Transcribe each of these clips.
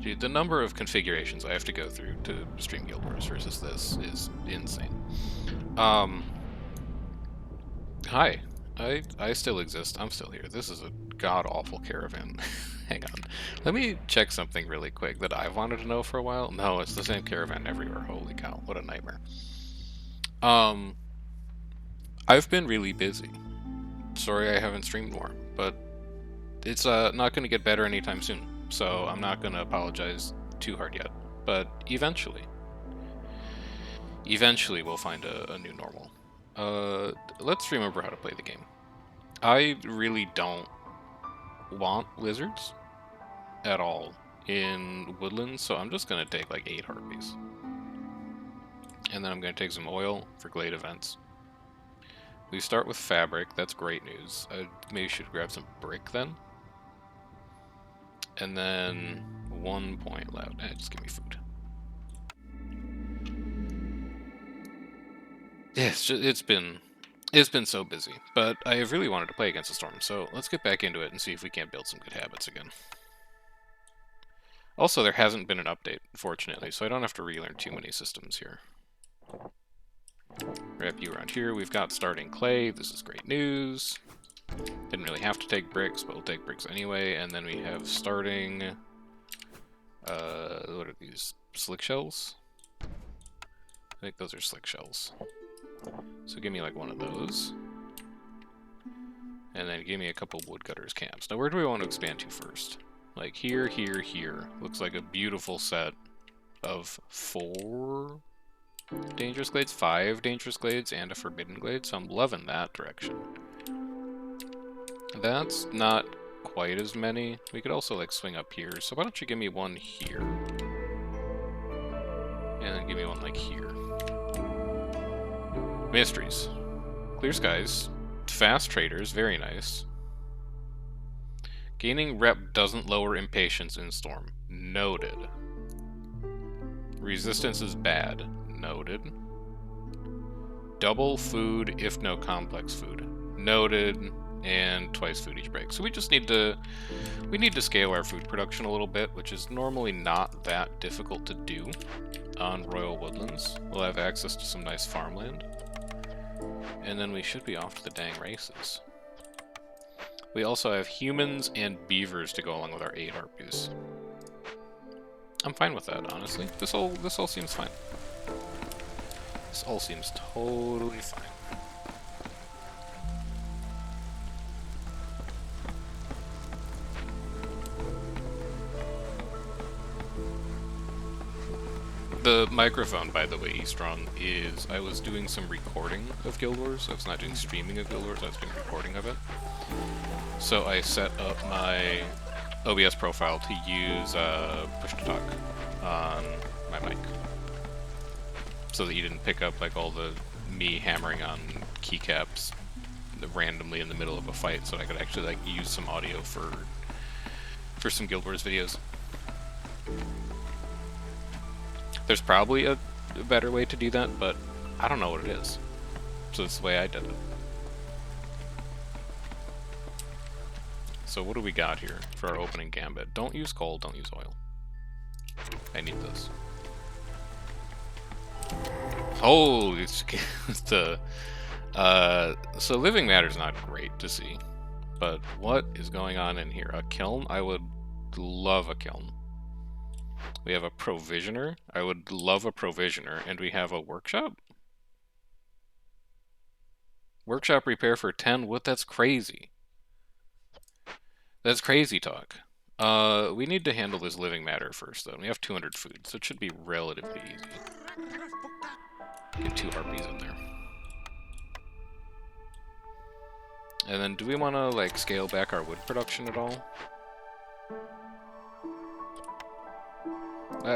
Dude, the number of configurations I have to go through to stream Guild Wars versus this is insane. Hi. I still exist. I'm still here. This is a god-awful caravan. Hang on. Let me check something really quick that I've wanted to know for a while. No, it's the same caravan everywhere. Holy cow, what a nightmare. I've been really busy. Sorry I haven't streamed more, but it's not going to get better anytime soon, so I'm not going to apologize too hard yet. But eventually we'll find a new normal. Let's remember how to play the game. I really don't want lizards at all in woodlands, so I'm just going to take like 8 harpies. And then I'm going to take some oil for glade events. We start with fabric, that's great news. I maybe should grab some brick then. And then 1 point left. Just give me food. Yeah, it's been so busy, but I have really wanted to play against the storm, so let's get back into it and see if we can't build some good habits again. Also, there hasn't been an update, fortunately, so I don't have to relearn too many systems here. Wrap you around here. We've got starting clay. This is great news. Didn't really have to take bricks, but we'll take bricks anyway. And then we have starting... what are these? Slick shells? I think those are slick shells. So give me like one of those. And then give me a couple woodcutters camps. Now where do we want to expand to first? Like here, here, here. Looks like a beautiful set of 4 dangerous glades, 5 dangerous glades, and a forbidden glade, so I'm loving that direction. That's not quite as many. We could also like swing up here, so why don't you give me one here? And then give me one like here. Mysteries. Clear skies. Fast traders, very nice. Gaining rep doesn't lower impatience in storm. Noted. Resistance is bad. Noted. Double food if no complex food. Noted. And twice food each break. So we just need to scale our food production a little bit, which is normally not that difficult to do on Royal Woodlands. We'll have access to some nice farmland. And then we should be off to the dang races. We also have humans and beavers to go along with our 8 harpies. I'm fine with that, honestly. This all seems fine. This all seems totally fine. The microphone, by the way, E-Strong, is... I was doing some recording of Guild Wars. I was not doing streaming of Guild Wars, I was doing recording of it. So I set up my OBS profile to use push-to-talk on my mic. So that you didn't pick up like all the me hammering on keycaps randomly in the middle of a fight, so I could actually like use some audio for some Guild Wars videos. There's probably a better way to do that, but I don't know what it is. So it's the way I did it. So what do we got here for our opening gambit? Don't use coal, don't use oil. I need this. Oh, it's the... so living matter's not great to see. But what is going on in here? A kiln? I would love a kiln. We have a provisioner. I would love a provisioner. And we have a workshop? Workshop repair for 10 wood? That's crazy. That's crazy talk. We need to handle this living matter first, though. We have 200 food, so it should be relatively easy. Get 2 harpies in there. And then, do we want to, like, scale back our wood production at all?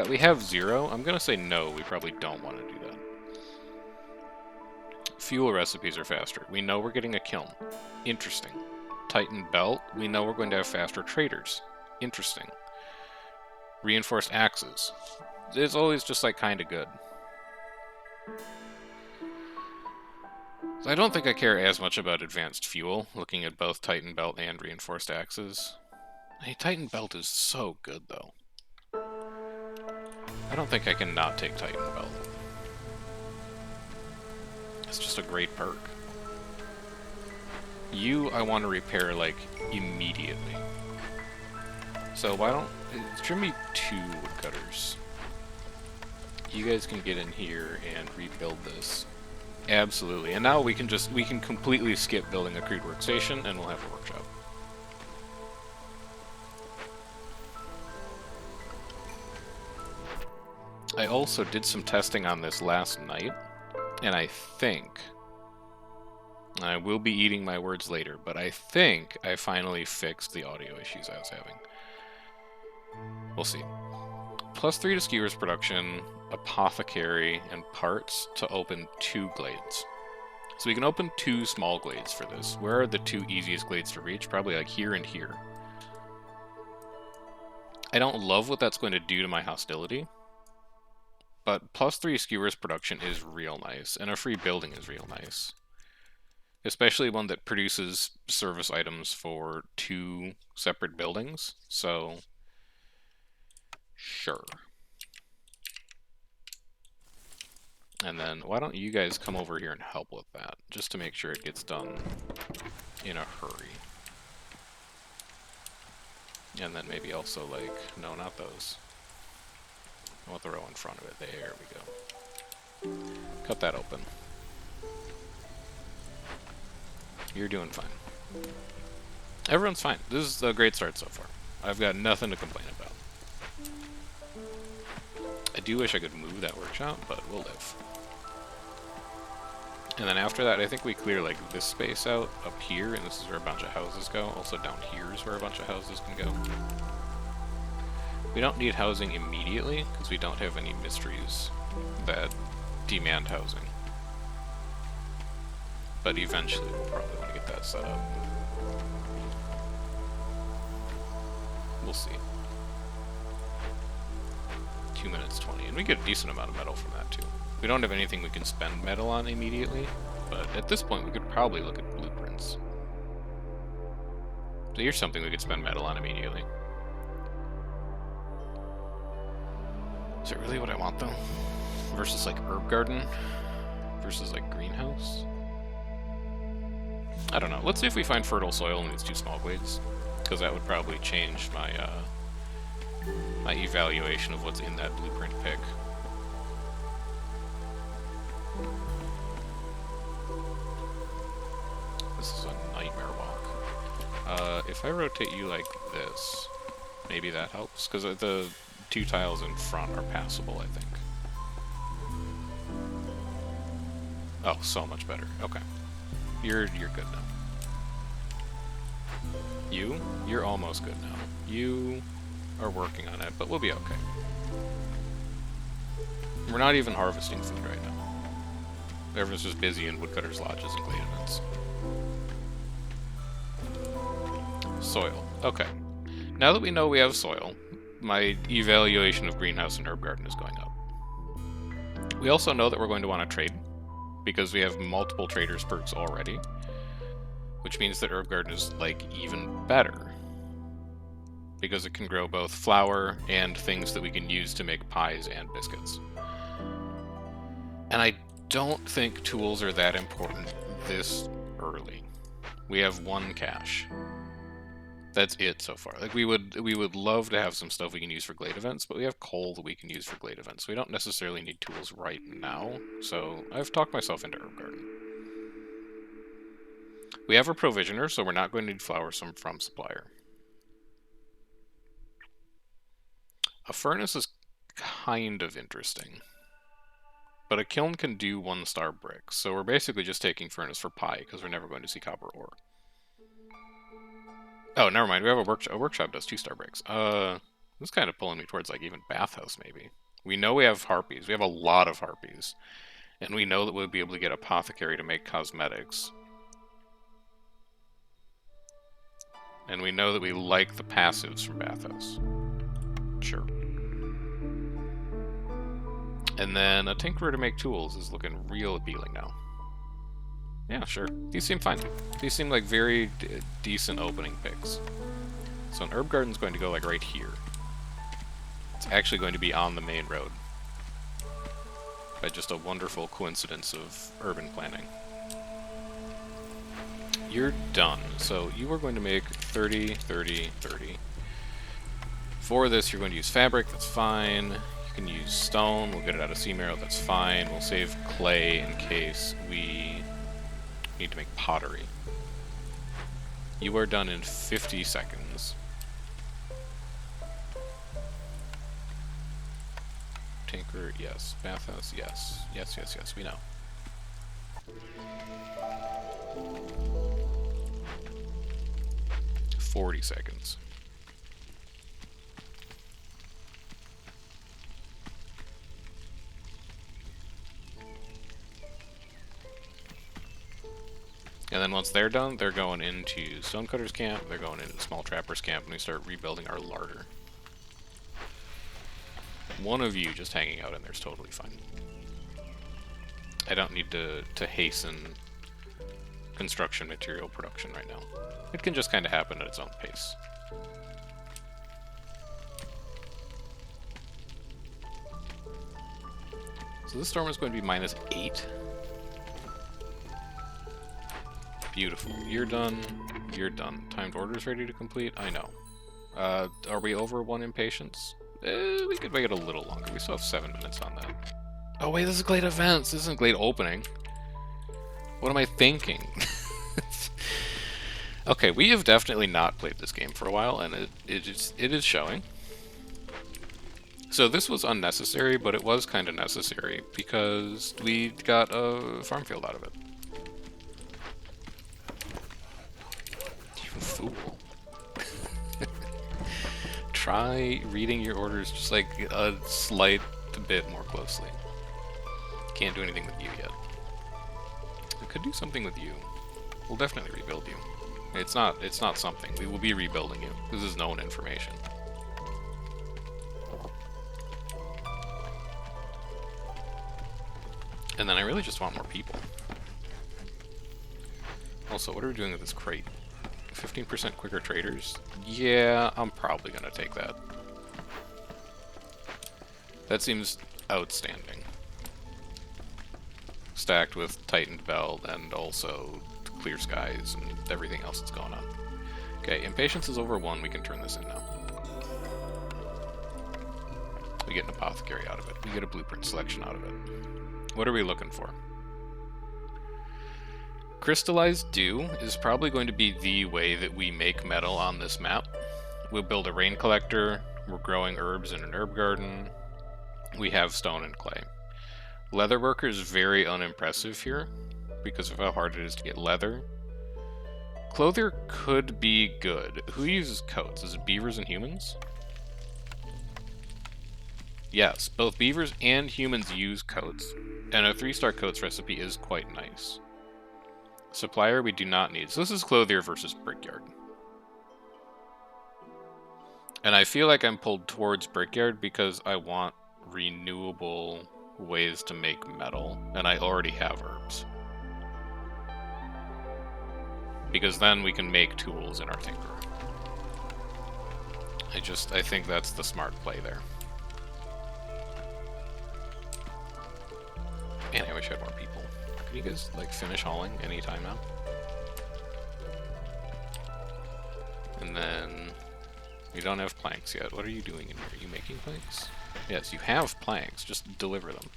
We have 0. I'm gonna say no, we probably don't want to do that. Fuel recipes are faster. We know we're getting a kiln. Interesting. Titan belt. We know we're going to have faster traders. Interesting. Reinforced axes. It's always just, like, kind of good. So I don't think I care as much about advanced fuel, looking at both Titan belt and reinforced axes. Hey, Titan Belt is so good, though. I don't think I can not take Titan Belt. It's just a great perk. You, I want to repair, like, immediately. So why don't... Trim me 2 woodcutters. You guys can get in here and rebuild this. Absolutely. And now we can completely skip building a crude workstation, and we'll have a workshop. I also did some testing on this last night, and I think... I will be eating my words later, but I think I finally fixed the audio issues I was having. We'll see. +3 to skewers production, apothecary, and parts to open 2 glades. So we can open 2 small glades for this. Where are the 2 easiest glades to reach? Probably like here and here. I don't love what that's going to do to my hostility, but +3 skewers production is real nice, and a free building is real nice. Especially one that produces service items for 2 separate buildings, so sure. And then why don't you guys come over here and help with that, just to make sure it gets done in a hurry. And then maybe also, like, no, not those. I want the row in front of it. There we go. Cut that open. You're doing fine. Everyone's fine. This is a great start so far. I've got nothing to complain about. I do wish I could move that workshop, but we'll live. And then after that, I think we clear like this space out up here, and this is where a bunch of houses go. Also down here is where a bunch of houses can go. We don't need housing immediately, because we don't have any mysteries that demand housing. But eventually we'll probably want to get that set up. We'll see. 2 minutes 20, and we get a decent amount of metal from that too. We don't have anything we can spend metal on immediately, but at this point we could probably look at blueprints. So here's something we could spend metal on immediately. Is it really what I want though? Versus like herb garden? Versus like greenhouse? I don't know. Let's see if we find fertile soil in these 2 small glades, because that would probably change my my evaluation of what's in that blueprint pick. This is a nightmare walk. If I rotate you like this, maybe that helps, because the 2 tiles in front are passable, I think. Oh, so much better. Okay. You're good now. You're almost good now. You are working on it, but we'll be okay. We're not even harvesting food right now. Everyone's just busy in woodcutters' lodges and glade events. Soil. Okay. Now that we know we have soil, my evaluation of greenhouse and herb garden is going up. We also know that we're going to want to trade, because we have multiple traders perks already, which means that herb garden is like even better, because it can grow both flour and things that we can use to make pies and biscuits. And I don't think tools are that important this early. We have 1 cache. That's it so far. Like we would love to have some stuff we can use for glade events, but we have coal that we can use for glade events. We don't necessarily need tools right now, so I've talked myself into herb garden. We have a provisioner, so we're not going to need flour from supplier. A furnace is kind of interesting, but a kiln can do 1-star bricks, so we're basically just taking furnace for pie, because we're never going to see copper ore. Oh, never mind. We have a workshop. A workshop does 2-star bricks. This is kind of pulling me towards like even bathhouse maybe. We know we have harpies. We have a lot of harpies, and we know that we'll be able to get apothecary to make cosmetics. And we know that we like the passives from bathhouse. Sure. And then a tinkerer to make tools is looking real appealing now. Yeah, sure. These seem fine. These seem like very decent opening picks. So an herb garden's going to go like right here. It's actually going to be on the main road. By just a wonderful coincidence of urban planning. You're done. So you are going to make 30, 30, 30. For this, you're going to use fabric. That's fine. You can use stone. We'll get it out of sea marrow. That's fine. We'll save clay in case we need to make pottery. You are done in 50 seconds. Tinker, yes. Bathhouse, yes. Yes, yes, yes, we know. "40 seconds. And then once they're done, they're going into Stonecutter's camp, they're going into Small Trapper's camp, and we start rebuilding our larder. One of you just hanging out in there is totally fine. I don't need to hasten construction material production right now. It can just kind of happen at its own pace. So this storm is going to be -8. Beautiful. You're done. You're done. Timed orders ready to complete? I know. Are we over 1 impatience? We could make it a little longer. We still have 7 minutes on that. Oh wait, this is Glade Events. This isn't Glade Opening. What am I thinking? Okay, we have definitely not played this game for a while, and it is showing. So this was unnecessary, but it was kind of necessary because we got a farm field out of it. You fool. Try reading your orders just like a slight bit more closely. Can't do anything with you yet. I could do something with you. We'll definitely rebuild you. It's not something. We will be rebuilding you. This is known information. And then I really just want more people. Also, what are we doing with this crate? 15% quicker traders? Yeah, I'm probably gonna take that. That seems outstanding. Stacked with tightened belt and also clear skies and everything else that's going on. Okay, impatience is over 1. We can turn this in now. We get an apothecary out of it. We get a blueprint selection out of it. What are we looking for? Crystallized dew is probably going to be the way that we make metal on this map. We'll build a rain collector. We're growing herbs in an herb garden. We have stone and clay. Leatherworker is very unimpressive here because of how hard it is to get leather. Clothier could be good. Who uses coats? Is it beavers and humans? Yes, both beavers and humans use coats, and a 3-star coats recipe is quite nice. Supplier we do not need. So this is Clothier versus Brickyard. And I feel like I'm pulled towards Brickyard because I want renewable ways to make metal, and I already have herbs. Because then we can make tools in our Tinkerer. I think that's the smart play there. Man, I wish I had more people. Can you guys, like, finish hauling anytime now? And then... we don't have planks yet. What are you doing in here? Are you making planks? Yes, you have planks. Just deliver them.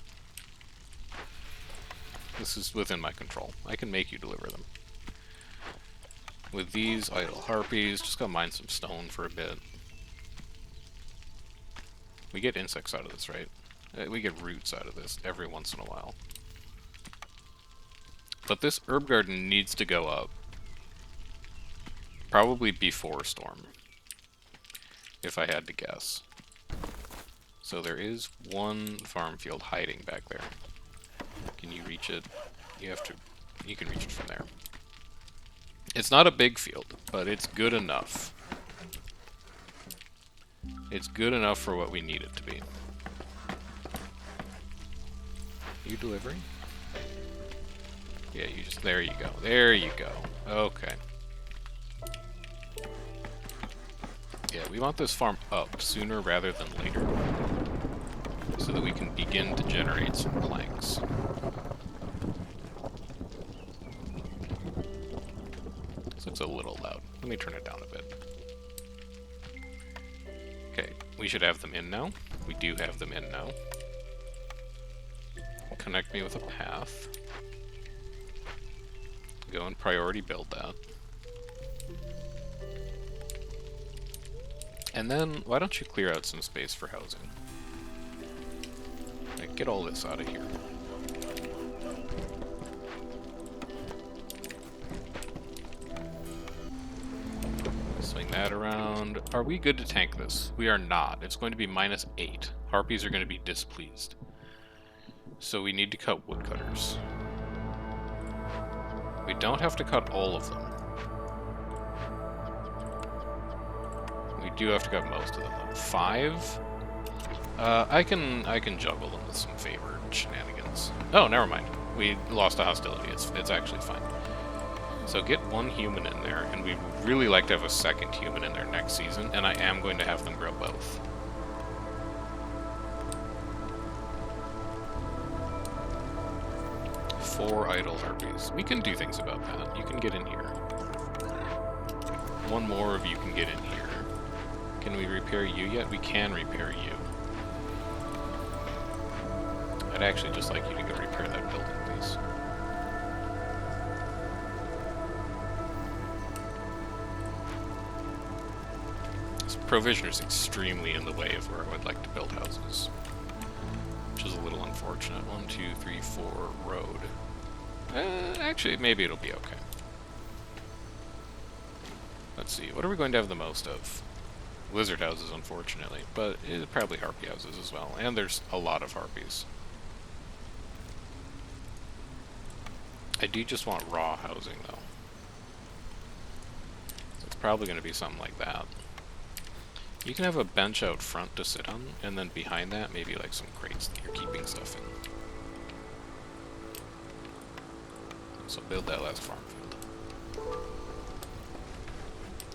This is within my control. I can make you deliver them. With these idle harpies, just go mine some stone for a bit. We get insects out of this, right? We get roots out of this every once in a while. But this herb garden needs to go up. Probably before storm. If I had to guess. So there is one farm field hiding back there. Can you reach it? You can reach it from there. It's not a big field, but it's good enough. It's good enough for what we need it to be. Are you delivering? Yeah, you just, there you go. There you go. Okay. Yeah, we want this farm up sooner rather than later, so that we can begin to generate some planks. This looks a little loud. Let me turn it down a bit. Okay, we should have them in now. We do have them in now. Connect me with a path. Go and priority build that. And then, why don't you clear out some space for housing? Like, get all this out of here. Swing that around. Are we good to tank this? We are not. It's going to be -8. Harpies are going to be displeased. So we need to cut woodcutters. We don't have to cut all of them. We do have to cut most of them, though. 5? I can juggle them with some favored shenanigans. Oh, never mind. We lost a hostility. It's actually fine. So get one human in there, and we'd really like to have a second human in there next season, and I am going to have them grow both. Four idle harpies. We can do things about that. You can get in here. One more of you can get in here. Can we repair you yet? We can repair you. I'd actually just like you to go repair that building, please. This provisioner's extremely in the way of where I would like to build houses, which is a little unfortunate. 1, 2, 3, 4, road. Actually, maybe it'll be okay. Let's see, what are we going to have the most of? Lizard houses, unfortunately, but probably harpy houses as well, and there's a lot of harpies. I do just want raw housing, though. So it's probably going to be something like that. You can have a bench out front to sit on, and then behind that, maybe like some crates that you're keeping stuff in. So build that last farm field.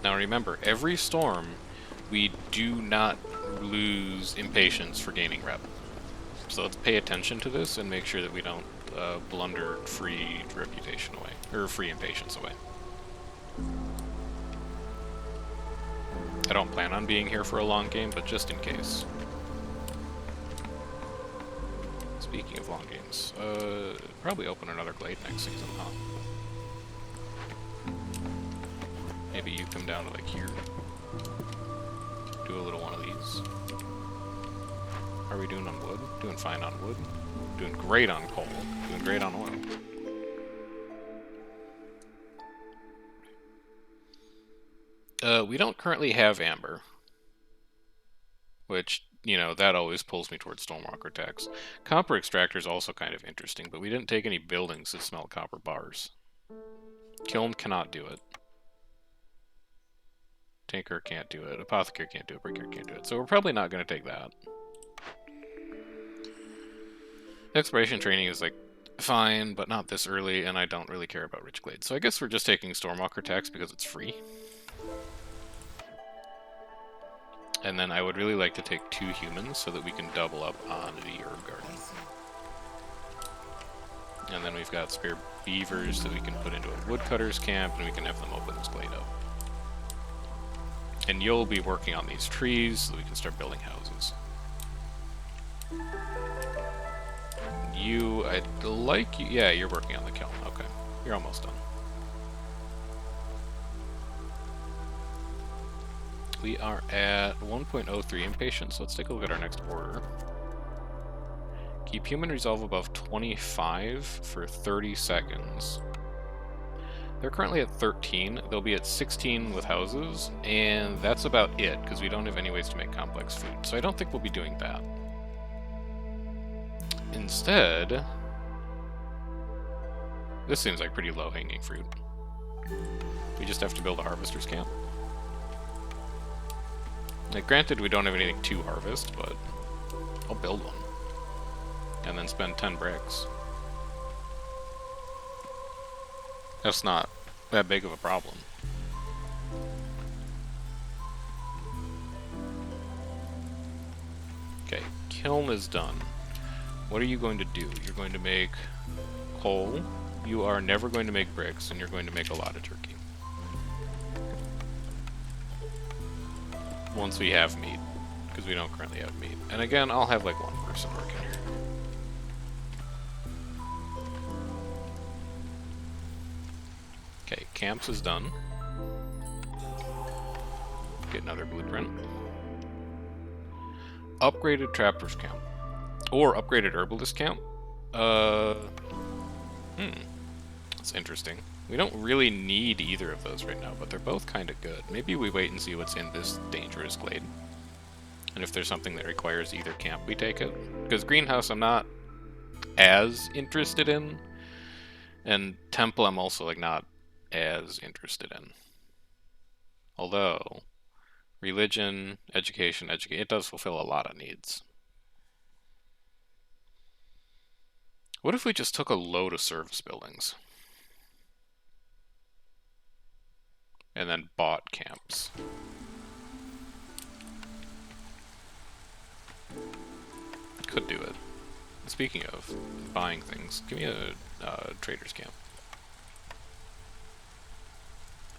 Now remember, every storm, we do not lose impatience for gaining rep. So let's pay attention to this and make sure that we don't blunder free reputation away, or free impatience away. I don't plan on being here for a long game, but just in case. Speaking of long games, probably open another glade next season, huh? Maybe you come down to like here. Do a little one of these. How are we doing on wood? Doing fine on wood. Doing great on coal. Doing great on oil. We don't currently have amber, which, you know, that always pulls me towards stonewalker tax. Copper extractor is also kind of interesting, but we didn't take any buildings that smell copper bars. Kiln cannot do it. Tinker can't do it. Apothecary can't do it. Brickyard can't do it. So we're probably not going to take that. Exploration training is like fine, but not this early, and I don't really care about Rich Glade. So I guess we're just taking Stormwalker tax because it's free. And then I would really like to take 2 humans so that we can double up on the herb garden. And then we've got spare beavers that we can put into a woodcutter's camp, and we can have them open this glade up. And you'll be working on these trees so that we can start building houses. You, I'd like you, yeah, you're working on the kiln, okay. You're almost done. We are at 1.03 impatience, so let's take a look at our next order. Keep human resolve above 25 for 30 seconds. They're currently at 13, they'll be at 16 with houses, and that's about it, because we don't have any ways to make complex food, so I don't think we'll be doing that. Instead, this seems like pretty low-hanging fruit. We just have to build a harvester's camp. Like, granted, we don't have anything to harvest, but I'll build one. And then spend 10 bricks. That's not that big of a problem. Okay, kiln is done. What are you going to do? You're going to make coal. You are never going to make bricks, and you're going to make a lot of turkey. Once we have meat, because we don't currently have meat. And again, I'll have like one person working here. Okay, camps is done. Get another blueprint. Upgraded trapper's camp. Or upgraded herbalist camp. That's interesting. We don't really need either of those right now, but they're both kind of good. Maybe we wait and see what's in this dangerous glade. And if there's something that requires either camp, we take it. Because greenhouse I'm not as interested in. And temple I'm also like not as interested in. Although, religion, education, it does fulfill a lot of needs. What if we just took a load of service buildings? And then bought camps. Could do it. Speaking of buying things, give me a trader's camp.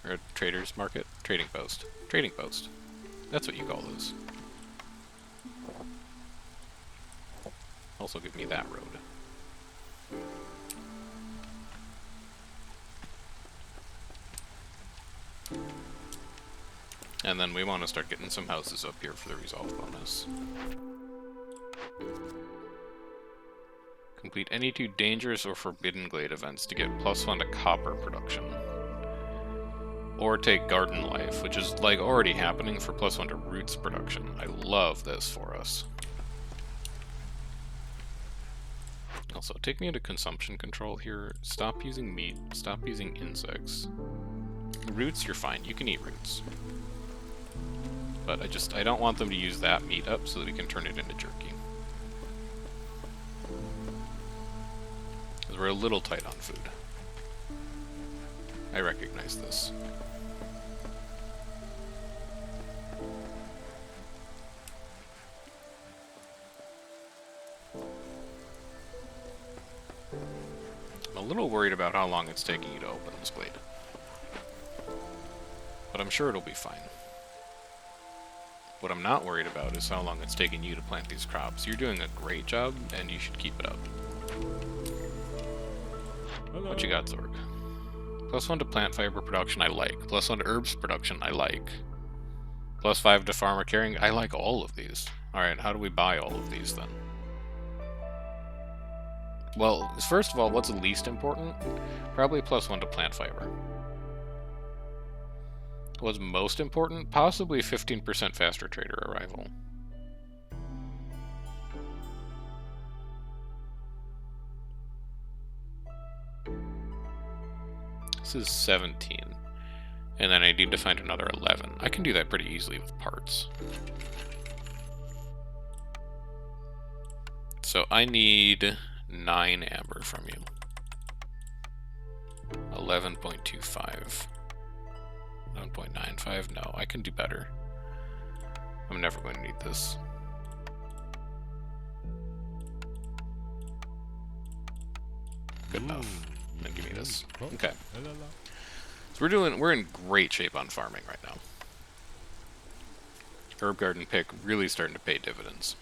Or a trader's market? Trading post. Trading post. That's what you call those. Also give me that road. And then we want to start getting some houses up here for the resolve bonus. Complete any 2 dangerous or forbidden glade events to get +1 to copper production. Or take garden life, which is like already happening for +1 to roots production. I love this for us. Also, take me into consumption control here. Stop using meat. Stop using insects. Roots, you're fine. You can eat roots. But I don't want them to use that meat up so that we can turn it into jerky. Because we're a little tight on food. I recognize this. I'm a little worried about how long it's taking you to open this glade. But I'm sure it'll be fine. What I'm not worried about is how long it's taking you to plant these crops. You're doing a great job, and you should keep it up. Hello. What you got, Zorg? +1 to plant fiber production, I like. +1 to herbs production, I like. +5 to farmer carrying, I like all of these. Alright, how do we buy all of these, then? Well, first of all, what's the least important? Probably +1 to plant fiber. What's most important? Possibly 15% faster trader arrival. This is 17. And then I need to find another 11. I can do that pretty easily with parts. So I need 9 amber from you. 11.25. 1.95? No, I can do better. I'm never going to need this. Good enough. Then give me this. Okay. So we're in great shape on farming right now. Herb garden pick really starting to pay dividends.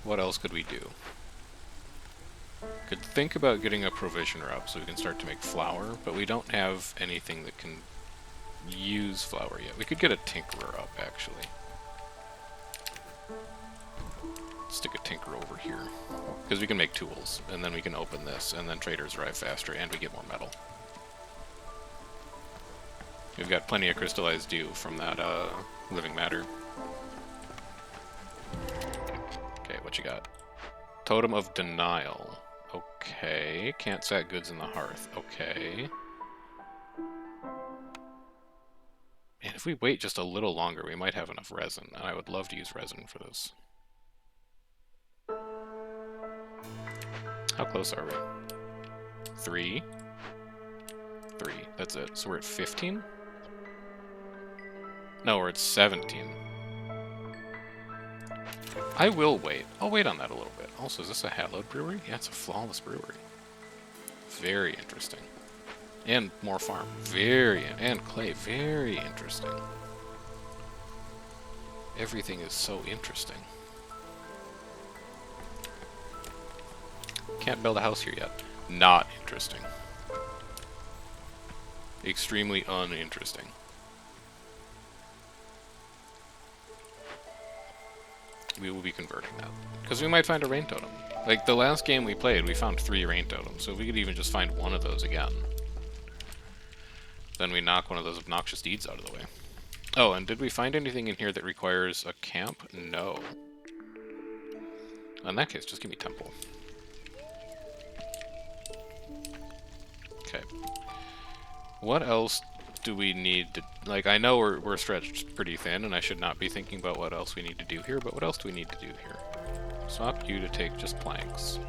What else could we do? Could think about getting a provisioner up so we can start to make flour, but we don't have anything that can use flour yet. We could get a tinkerer up, actually. Stick a tinker over here, because we can make tools, and then we can open this, and then traders arrive faster, and we get more metal. We've got plenty of crystallized dew from that living matter. Okay, what you got? Totem of Denial. Okay, can't set goods in the hearth. Okay. And if we wait just a little longer, we might have enough resin, and I would love to use resin for this. How close are we? 3. 3. That's it. So we're at 15? No, we're at 17. I will wait. I'll wait on that a little bit. Also, is this a Hallowed brewery? Yeah, it's a flawless brewery. Very interesting. And more farm. And clay. Very interesting. Everything is so interesting. Can't build a house here yet. Not interesting. Extremely uninteresting. We will be converting that. Because we might find a rain totem. Like, the last game we played, we found 3 rain totems, so if we could even just find one of those again, then we knock one of those obnoxious deeds out of the way. Oh, and did we find anything in here that requires a camp? No. In that case, just give me temple. Okay. What else do we need to... Like, I know we're stretched pretty thin, and I should not be thinking about what else we need to do here, but what else do we need to do here? Swap you to take just planks.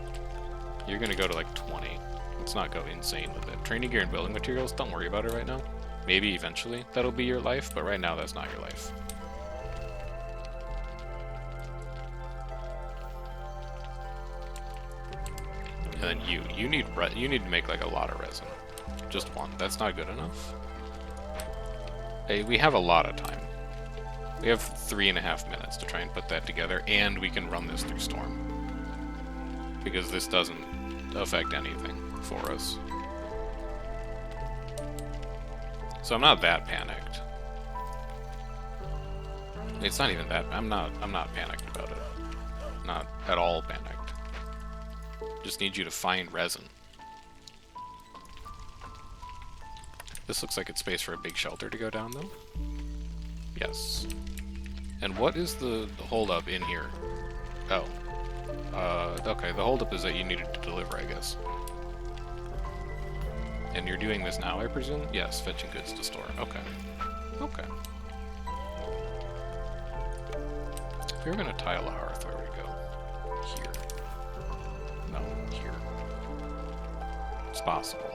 You're gonna go to, like, 20. Let's not go insane with it. Training gear and building materials, don't worry about it right now. Maybe eventually that'll be your life, but right now that's not your life. And then you need to make, like, a lot of resin. Just one. That's not good enough. Hey, we have a lot of time. We have 3.5 minutes to try and put that together, and we can run this through Storm. Because this doesn't affect anything for us. So I'm not that panicked. It's not even that... I'm not panicked about it. Not at all panicked. Just need you to find resin. This looks like it's space for a big shelter to go down, though. Yes. And what is the holdup in here? Oh. Okay, the holdup is that you needed to deliver, I guess. And you're doing this now, I presume? Yes, fetching goods to store. Okay. Okay. If we were going to tile a hearth, where would we go? Here. No, here. It's possible.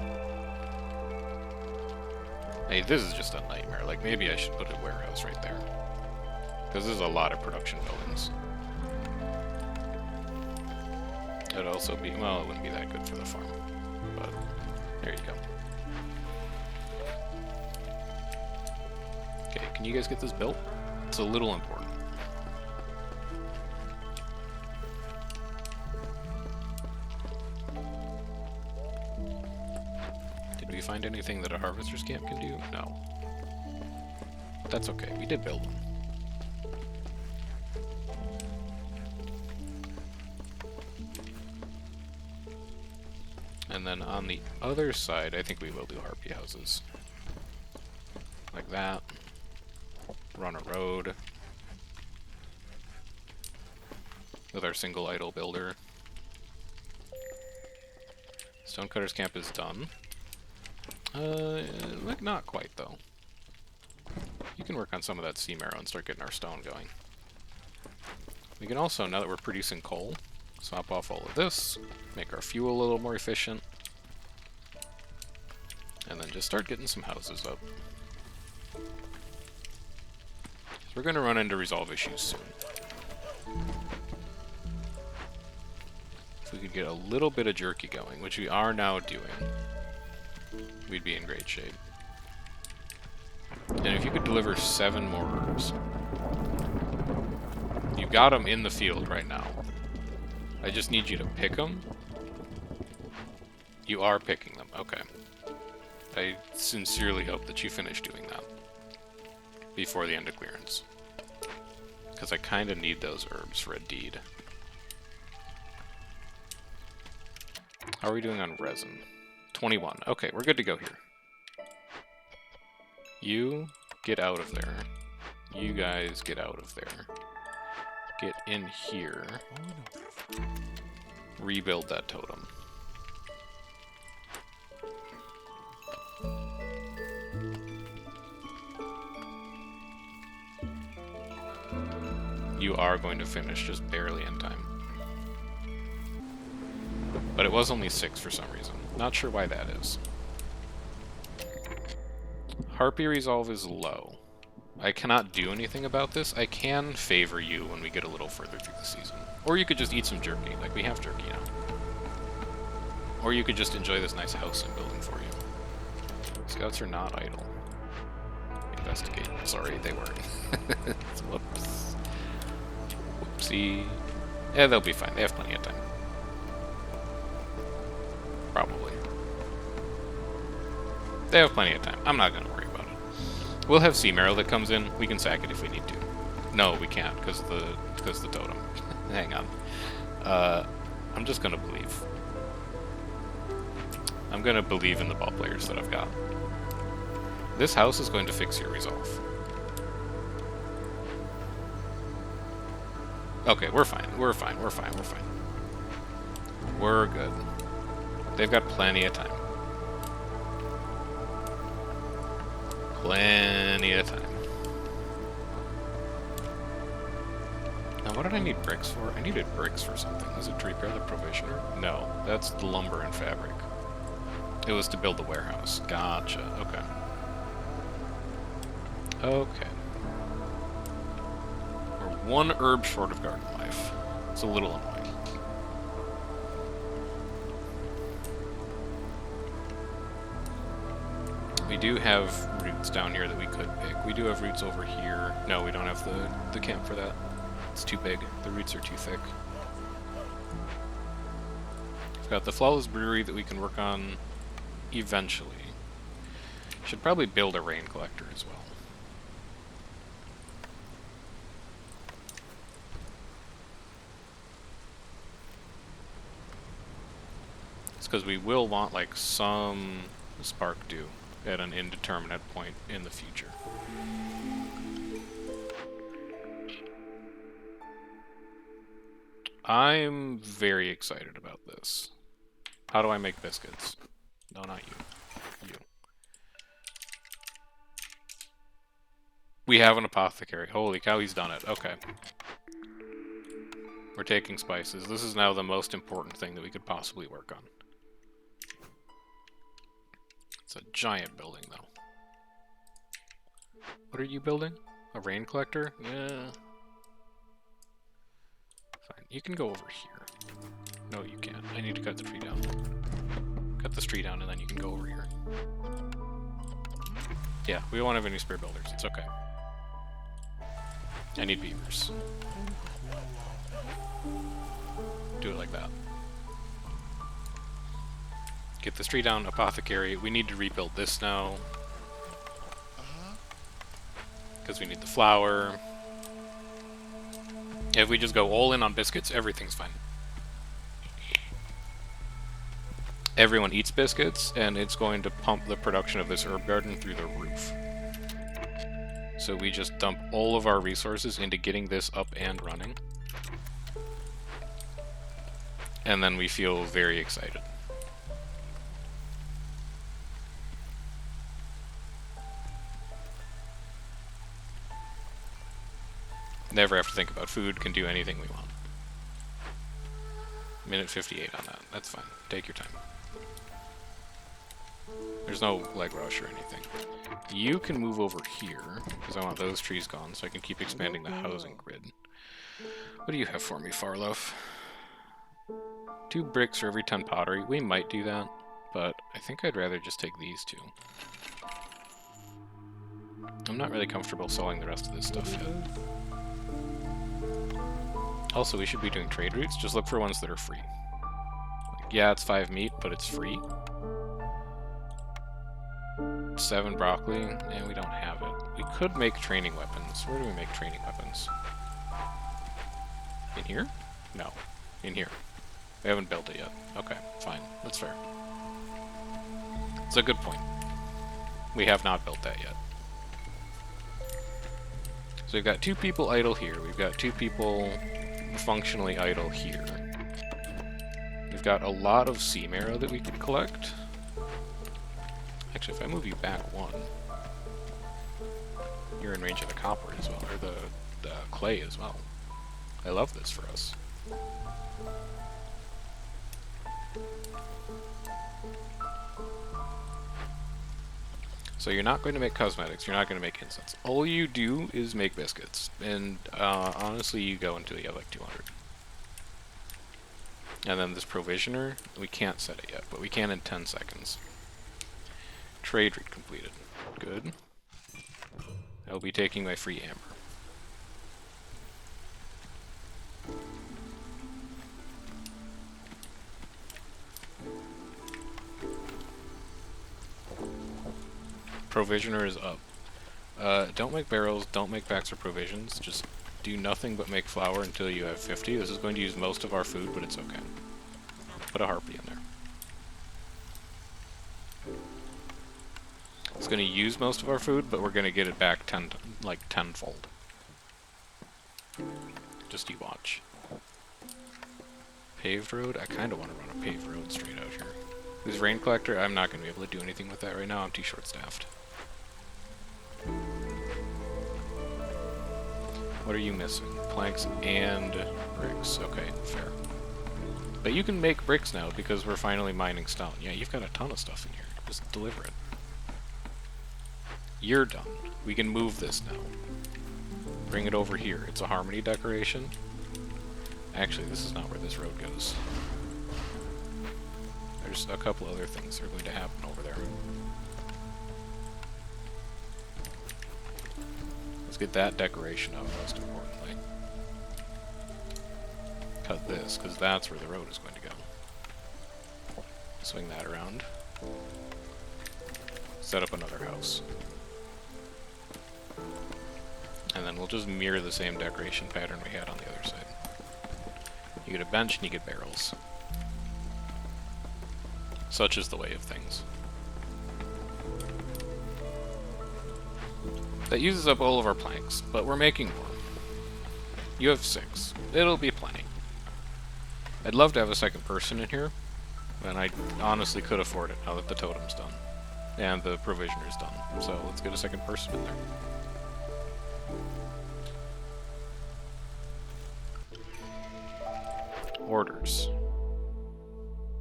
Hey, this is just a nightmare. Like, maybe I should put a warehouse right there. Because there's a lot of production buildings. It'd also be... Well, it wouldn't be that good for the farm. But, there you go. Okay, can you guys get this built? It's a little important. Did we find anything that a harvester's camp can do? No. But that's okay, we did build one. And then on the other side, I think we will do harpy houses. Like that. Run a road. With our single idle builder. Stonecutter's camp is done. Like, not quite, though. You can work on some of that sea marrow and start getting our stone going. We can also, now that we're producing coal, swap off all of this, make our fuel a little more efficient, and then just start getting some houses up. We're going to run into resolve issues soon. If we could get a little bit of jerky going, which we are now doing, we'd be in great shape. And if you could deliver 7 more herbs. You got them in the field right now. I just need you to pick them. You are picking them, okay. I sincerely hope that you finish doing that before the end of clearance. Because I kind of need those herbs for a deed. How are we doing on resin? 21. Okay, we're good to go here. You get out of there. You guys get out of there. Get in here. Rebuild that totem. You are going to finish just barely in time. But it was only 6 for some reason. Not sure why that is. Harpy resolve is low. I cannot do anything about this. I can favor you when we get a little further through the season. Or you could just eat some jerky. Like, we have jerky now. Or you could just enjoy this nice house I'm building for you. Scouts are not idle. Investigate. Sorry, they weren't. Whoops. Whoopsie. Yeah, they'll be fine. They have plenty of time. Probably. They have plenty of time. I'm not going to worry about it. We'll have sea marrow that comes in. We can sack it if we need to. No, we can't, because the totem. Hang on. I'm just going to believe. I'm going to believe in the ball players that I've got. This house is going to fix your resolve. Okay, we're fine. We're fine. We're fine. We're fine. We're good. They've got plenty of time. Plenty of time. Now, what did I need bricks for? I needed bricks for something. Was it to repair the provisioner? No, that's the lumber and fabric. It was to build the warehouse. Gotcha. Okay. Okay. We're one herb short of garden life. It's a little annoying. We do have roots down here that we could pick. We do have roots over here. No, we don't have the camp for that. It's too big. The roots are too thick. We've got the Flawless Brewery that we can work on eventually. Should probably build a rain collector as well. It's because we will want like some spark dew at an indeterminate point in the future. I'm very excited about this. How do I make biscuits? No, not you. You. We have an apothecary. Holy cow, he's done it. Okay. We're taking spices. This is now the most important thing that we could possibly work on. It's a giant building, though. What are you building? A rain collector? Yeah. Fine. You can go over here. No, you can't. I need to cut the tree down. Cut this tree down, and then you can go over here. Yeah, we won't have any spare builders. It's okay. I need beavers. Do it like that. Get this tree down, apothecary. We need to rebuild this now. Because we need the flour. If we just go all in on biscuits, everything's fine. Everyone eats biscuits, and it's going to pump the production of this herb garden through the roof. So we just dump all of our resources into getting this up and running. And then we feel very excited. Never have to think about food, can do anything we want. Minute 58 on that. That's fine. Take your time. There's no leg rush or anything. You can move over here, because I want those trees gone, so I can keep expanding the housing grid. What do you have for me, Farloaf? 2 bricks for every 10 pottery. We might do that, but I think I'd rather just take these 2. I'm not really comfortable selling the rest of this stuff yet. Also, we should be doing trade routes. Just look for ones that are free. Like, yeah, it's 5 meat, but it's free. 7 broccoli, and we don't have it. We could make training weapons. Where do we make training weapons? In here? No. In here. We haven't built it yet. Okay, fine. That's fair. It's a good point. We have not built that yet. So we've got 2 people idle here. We've got 2 people functionally idle here. We've got a lot of sea marrow that we could collect. Actually, if I move you back 1, you're in range of the copper as well, or the clay as well. I love this for us. So you're not going to make cosmetics, you're not going to make incense. All you do is make biscuits. And honestly, you go until you have like 200. And then this provisioner, we can't set it yet, but we can in 10 seconds. Trade route completed. Good. I'll be taking my free amber. Provisioner is up. Don't make barrels, don't make packs or provisions, just do nothing but make flour until you have 50. This is going to use most of our food, but it's okay. Put a harpy in there. It's going to use most of our food, but we're going to get it back tenfold. Just you watch. Paved road? I kind of want to run a paved road straight out here. This rain collector, I'm not going to be able to do anything with that right now. I'm too short-staffed. What are you missing? Planks and bricks. Okay, fair. But you can make bricks now because we're finally mining stone. Yeah, you've got a ton of stuff in here. Just deliver it. You're done. We can move this now. Bring it over here. It's a harmony decoration. Actually, this is not where this road goes. There's a couple other things that are going to happen over there. Let's get that decoration up, most importantly. Cut this, because that's where the road is going to go. Swing that around. Set up another house. And then we'll just mirror the same decoration pattern we had on the other side. You get a bench and you get barrels. Such is the way of things. That uses up all of our planks, but we're making more. You have 6. It'll be plenty. I'd love to have a second person in here, and I honestly could afford it now that the totem's done. And the provisioner's done. So let's get a second person in there. Orders.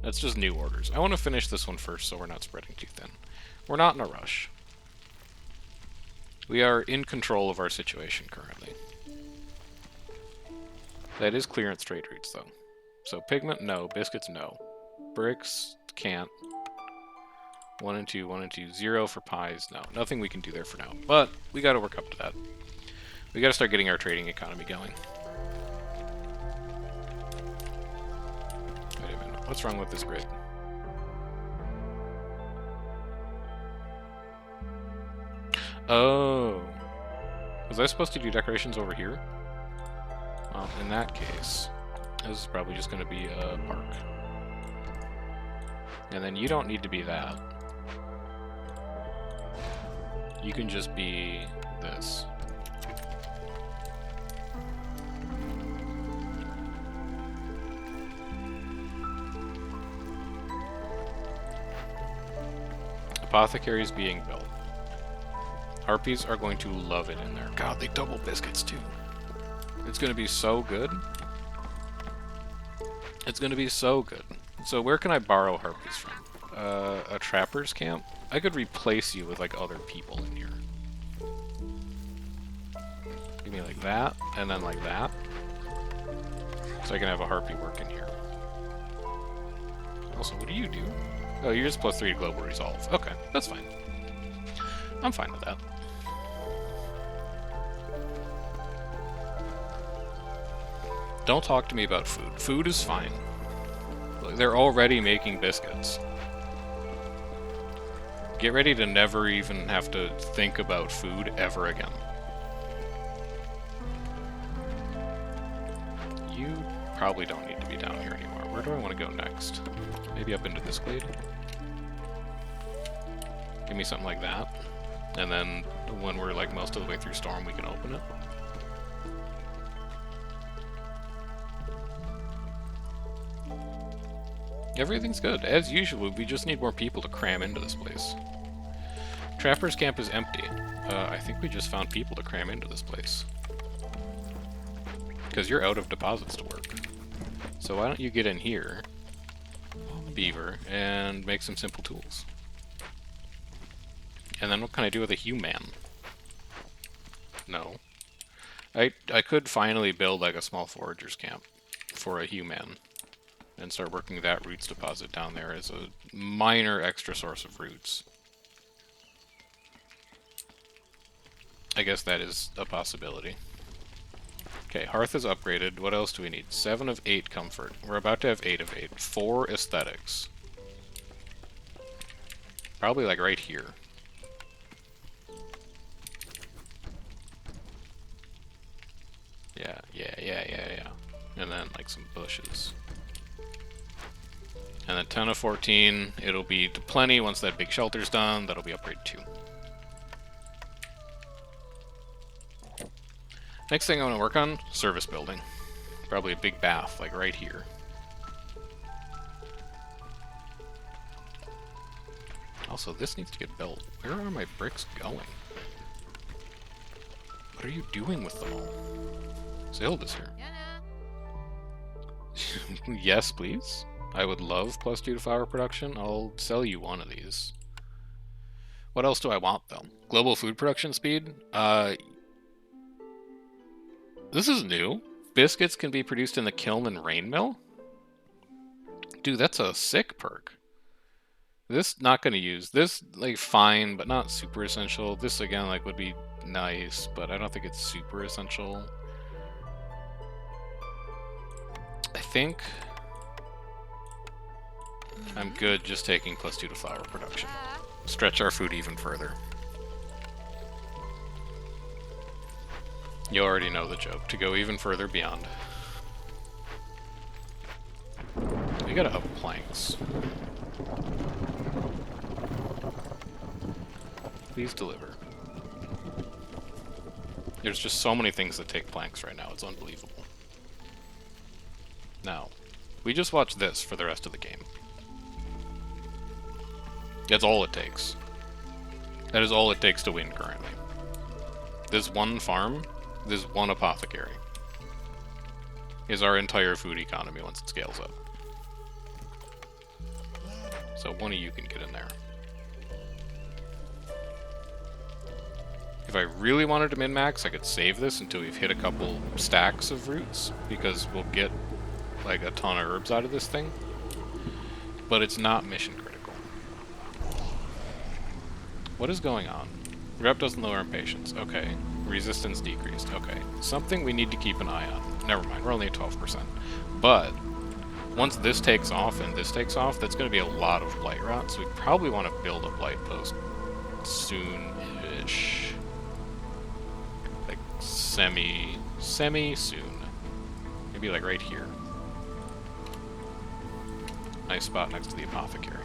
That's just new orders. I want to finish this one first so we're not spreading too thin. We're not in a rush. We are in control of our situation currently. That is clearance trade routes though. So pigment, no. Biscuits, no. Bricks, can't. 1 and 2, 1 and 2. 0 for pies, no. Nothing we can do there for now. But we gotta work up to that. We gotta start getting our trading economy going. Wait a minute. What's wrong with this grid? Oh. Was I supposed to do decorations over here? Well, in that case, this is probably just going to be a park. And then you don't need to be that. You can just be this. Apothecary is being built. Harpies are going to love it in there. God, they double biscuits too. It's going to be so good. It's going to be so good. So where can I borrow harpies from? A trapper's camp? I could replace you with like other people in here. Give me like that, and then like that. So I can have a harpy work in here. Also, what do you do? Oh, you're just +3 to global resolve. Okay, that's fine. I'm fine with that. Don't talk to me about food. Food is fine. They're already making biscuits. Get ready to never even have to think about food ever again. You probably don't need to be down here anymore. Where do I want to go next? Maybe up into this glade? Give me something like that. And then when we're like most of the way through Storm, we can open it. Everything's good. As usual, we just need more people to cram into this place. Trapper's camp is empty. I think we just found people to cram into this place. Because you're out of deposits to work. So why don't you get in here, Beaver, and make some simple tools. And then what can I do with a human? No. I could finally build like a small foragers camp for a human and start working that roots deposit down there as a minor extra source of roots. I guess that is a possibility. Okay, hearth is upgraded. What else do we need? 7 of 8 comfort. We're about to have 8 of 8. 4 aesthetics. Probably like right here. Yeah. And then like some bushes. And then 10 of 14, it'll be plenty once that big shelter's done. That'll be upgrade 2. Next thing I want to work on, service building. Probably a big bath, like right here. Also, this needs to get built. Where are my bricks going? What are you doing with them all? Zilda's here. Yes, please. I would love +2 to flower production. I'll sell you one of these. What else do I want, though? Global food production speed? This is new. Biscuits can be produced in the kiln and rain mill? Dude, that's a sick perk. This, not gonna use. This, like, fine, but not super essential. This, again, like, would be nice, but I don't think it's super essential. I think I'm good just taking +2 to flower production. Stretch our food even further. You already know the joke. To go even further beyond. We gotta up planks. Please deliver. There's just so many things that take planks right now. It's unbelievable. Now, we just watch this for the rest of the game. That's all it takes. That is all it takes to win currently. This one farm, this one apothecary, is our entire food economy once it scales up. So one of you can get in there. If I really wanted to min-max, I could save this until we've hit a couple stacks of roots, because we'll get like a ton of herbs out of this thing. But it's not mission critical. What is going on? Rep doesn't lower impatience. Okay. Resistance decreased. Okay. Something we need to keep an eye on. Never mind, we're only at 12%. But once this takes off and this takes off, that's going to be a lot of blight rot, so we probably want to build a blight post soon-ish. Like semi-soon. Maybe like right here. Nice spot next to the apothecary.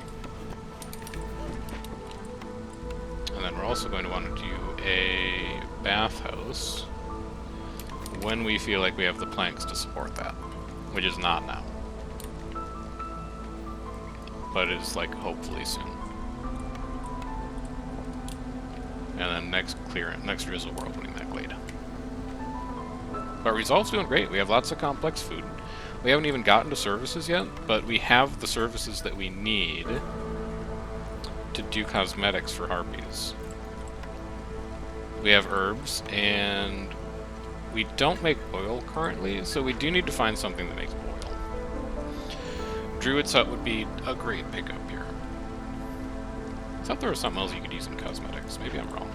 And then we're also going to want to do a bathhouse when we feel like we have the planks to support that, which is not now. But is like hopefully soon. And then next drizzle we're opening that glade. But Resolve's doing great. We have lots of complex food. We haven't even gotten to services yet, but we have the services that we need to do cosmetics for harpies. We have herbs, and we don't make oil currently, so we do need to find something that makes oil. Druid's Hut would be a great pickup here. I thought there was something else you could use in cosmetics. Maybe I'm wrong.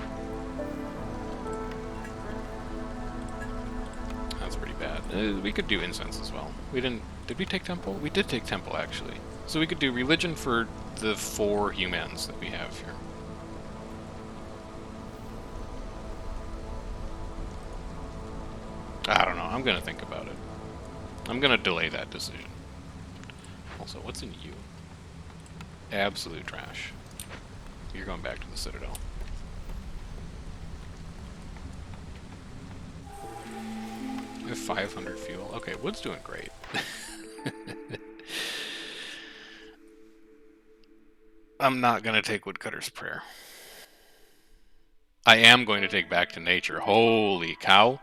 That's pretty bad. We could do incense as well. We didn't... Did we take temple? We did take temple, actually. So we could do religion for the 4 humans that we have here. I don't know. I'm going to think about it. I'm going to delay that decision. Also, what's in you? Absolute trash. You're going back to the Citadel. I have 500 fuel. Okay, wood's doing great. I'm not going to take Woodcutter's Prayer. I am going to take Back to Nature. Holy cow.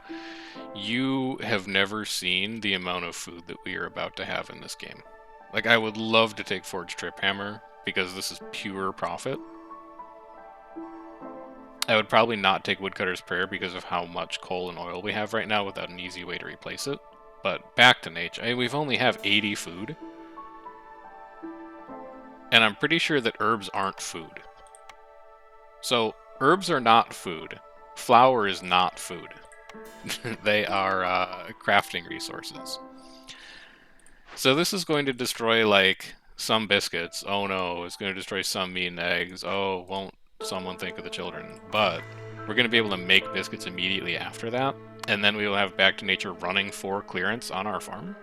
You have never seen the amount of food that we are about to have in this game. Like, I would love to take Forge Trip Hammer, because this is pure profit. I would probably not take Woodcutter's Prayer because of how much coal and oil we have right now without an easy way to replace it. But back to nature. I mean, we've only have 80 food. And I'm pretty sure that herbs aren't food. So, herbs are not food. Flour is not food. They are crafting resources. So this is going to destroy, like, some biscuits. Oh no, it's going to destroy some meat and eggs. Oh, won't someone think of the children? But we're going to be able to make biscuits immediately after that, and then we will have Back to Nature running for clearance on our farm.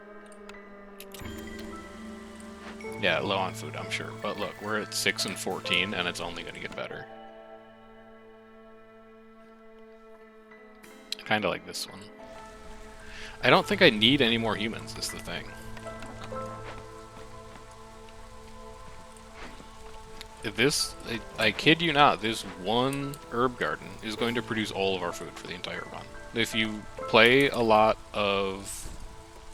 Yeah, low on food, I'm sure. But look, we're at 6 and 14, and it's only going to get better. Kind of like this one. I don't think I need any more humans, is the thing. This, I kid you not, this one herb garden is going to produce all of our food for the entire run. If you play a lot of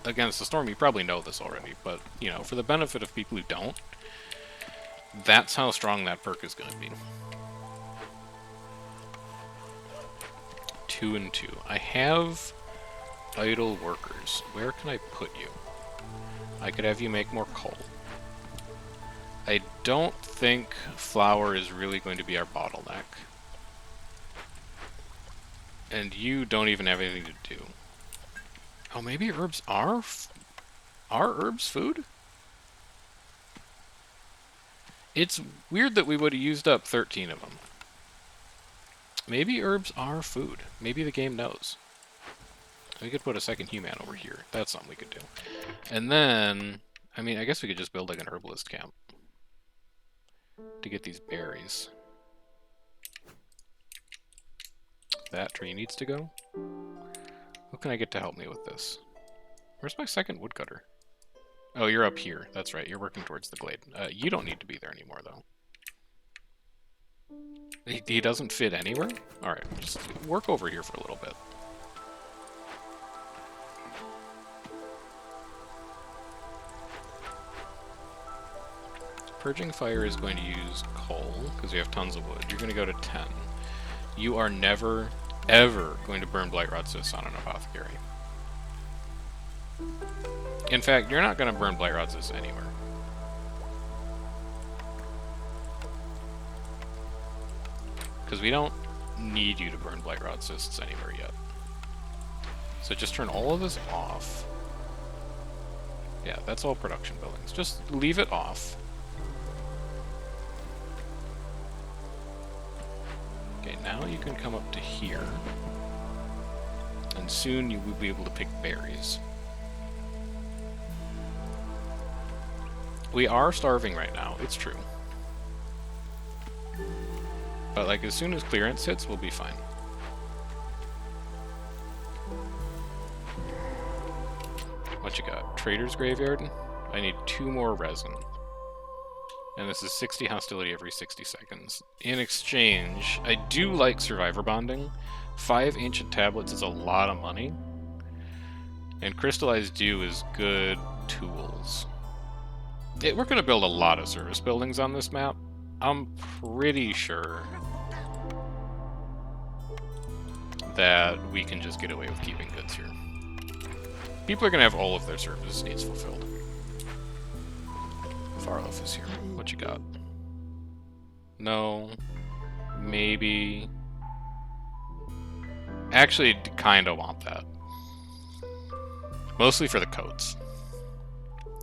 Against the Storm, you probably know this already, but, you know, for the benefit of people who don't, that's how strong that perk is going to be. 2 and 2. I have idle workers. Where can I put you? I could have you make more coal. I don't think flour is really going to be our bottleneck. And you don't even have anything to do. Oh, maybe herbs are herbs food? It's weird that we would have used up 13 of them. Maybe herbs are food. Maybe the game knows. We could put a second human over here. That's something we could do. And then, I mean, I guess we could just build like an herbalist camp to get these berries. That tree needs to go. Who can I get to help me with this? Where's my second woodcutter? Oh, you're up here. That's right. You're working towards the glade. You don't need to be there anymore, though. He doesn't fit anywhere? Alright, just work over here for a little bit. Purging Fire is going to use coal, because we have tons of wood. You're going to go to 10. You are never, ever going to burn Blightrot Cysts on an apothecary. In fact, you're not going to burn Blightrot Cysts anywhere. Because we don't need you to burn Blightrot Cysts anywhere yet. So just turn all of this off. Yeah, that's all production buildings. Just leave it off. Okay, now you can come up to here. And soon you will be able to pick berries. We are starving right now, it's true. But like as soon as clearance hits, we'll be fine. What you got? Trader's Graveyard? I need 2 more resin. And this is 60 hostility every 60 seconds. In exchange, I do like Survivor Bonding. 5 Ancient Tablets is a lot of money. And Crystallized Dew is good tools. We're going to build a lot of service buildings on this map. I'm pretty sure that we can just get away with keeping goods here. People are going to have all of their service needs fulfilled. Farloaf is here. What you got? No. Maybe. Actually, kind of want that. Mostly for the coats.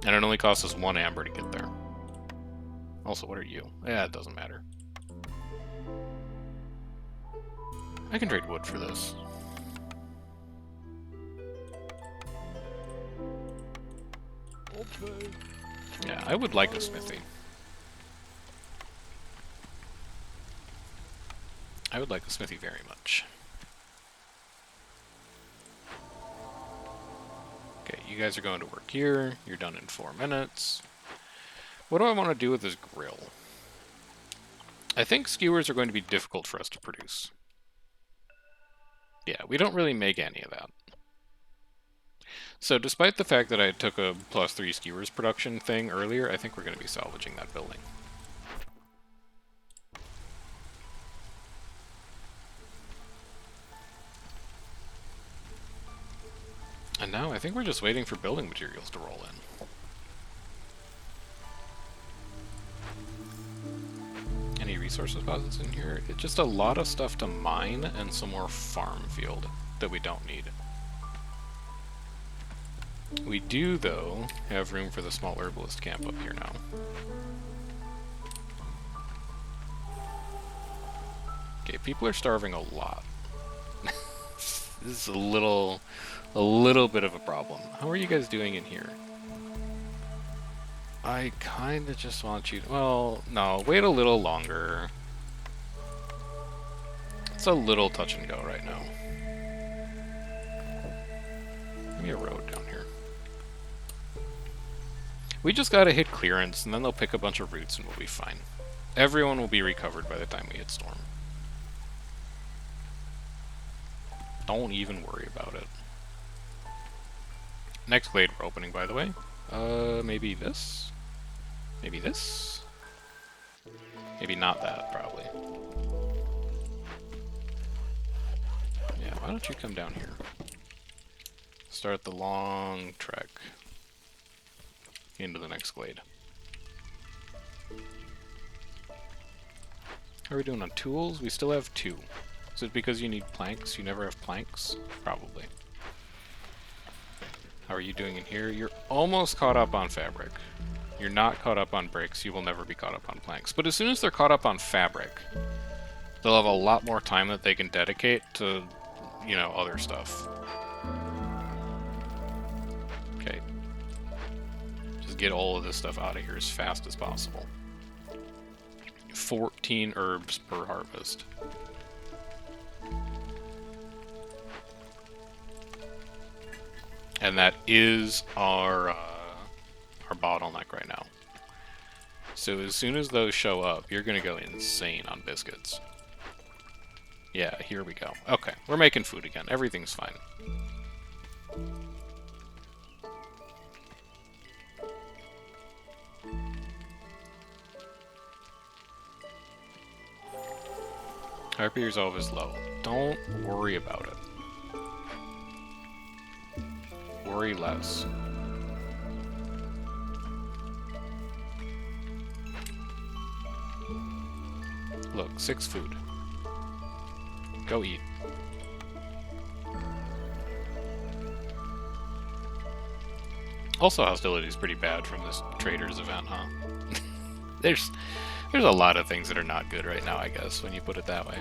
And it only costs us 1 amber to get there. Also, what are you? Yeah, it doesn't matter. I can trade wood for this. Okay. Yeah, I would like a smithy. I would like a smithy very much. Okay, you guys are going to work here. You're done in 4 minutes. What do I want to do with this grill? I think skewers are going to be difficult for us to produce. Yeah, we don't really make any of that. So despite the fact that I took a +3 skewers production thing earlier, I think we're going to be salvaging that building. And now I think we're just waiting for building materials to roll in. Any resource deposits in here? It's just a lot of stuff to mine and some more farm field that we don't need. We do, though, have room for the small herbalist camp up here now. Okay, people are starving a lot. This is a little bit of a problem. How are you guys doing in here? I kinda just want you to, well, no, wait a little longer. It's a little touch and go right now. Give me a road down here. We just gotta hit clearance, and then they'll pick a bunch of roots and we'll be fine. Everyone will be recovered by the time we hit storm. Don't even worry about it. Next glade we're opening, by the way. Maybe this? Maybe this? Maybe not that, probably. Yeah, why don't you come down here? Start the long trek into the next glade. How are we doing on tools? We still have 2. Is it because you need planks? You never have planks? Probably. How are you doing in here? You're almost caught up on fabric. You're not caught up on bricks. You will never be caught up on planks. But as soon as they're caught up on fabric, they'll have a lot more time that they can dedicate to, you know, other stuff. Okay. Just get all of this stuff out of here as fast as possible. 14 herbs per harvest. And that is our bottleneck right now. So as soon as those show up, you're gonna go insane on biscuits. Yeah, here we go. Okay, we're making food again. Everything's fine. Harpy resolve is low. Don't worry about it. Worry less. Look, 6 food. Go eat. Also, hostility is pretty bad from this traders event, huh? There's a lot of things that are not good right now, I guess, when you put it that way.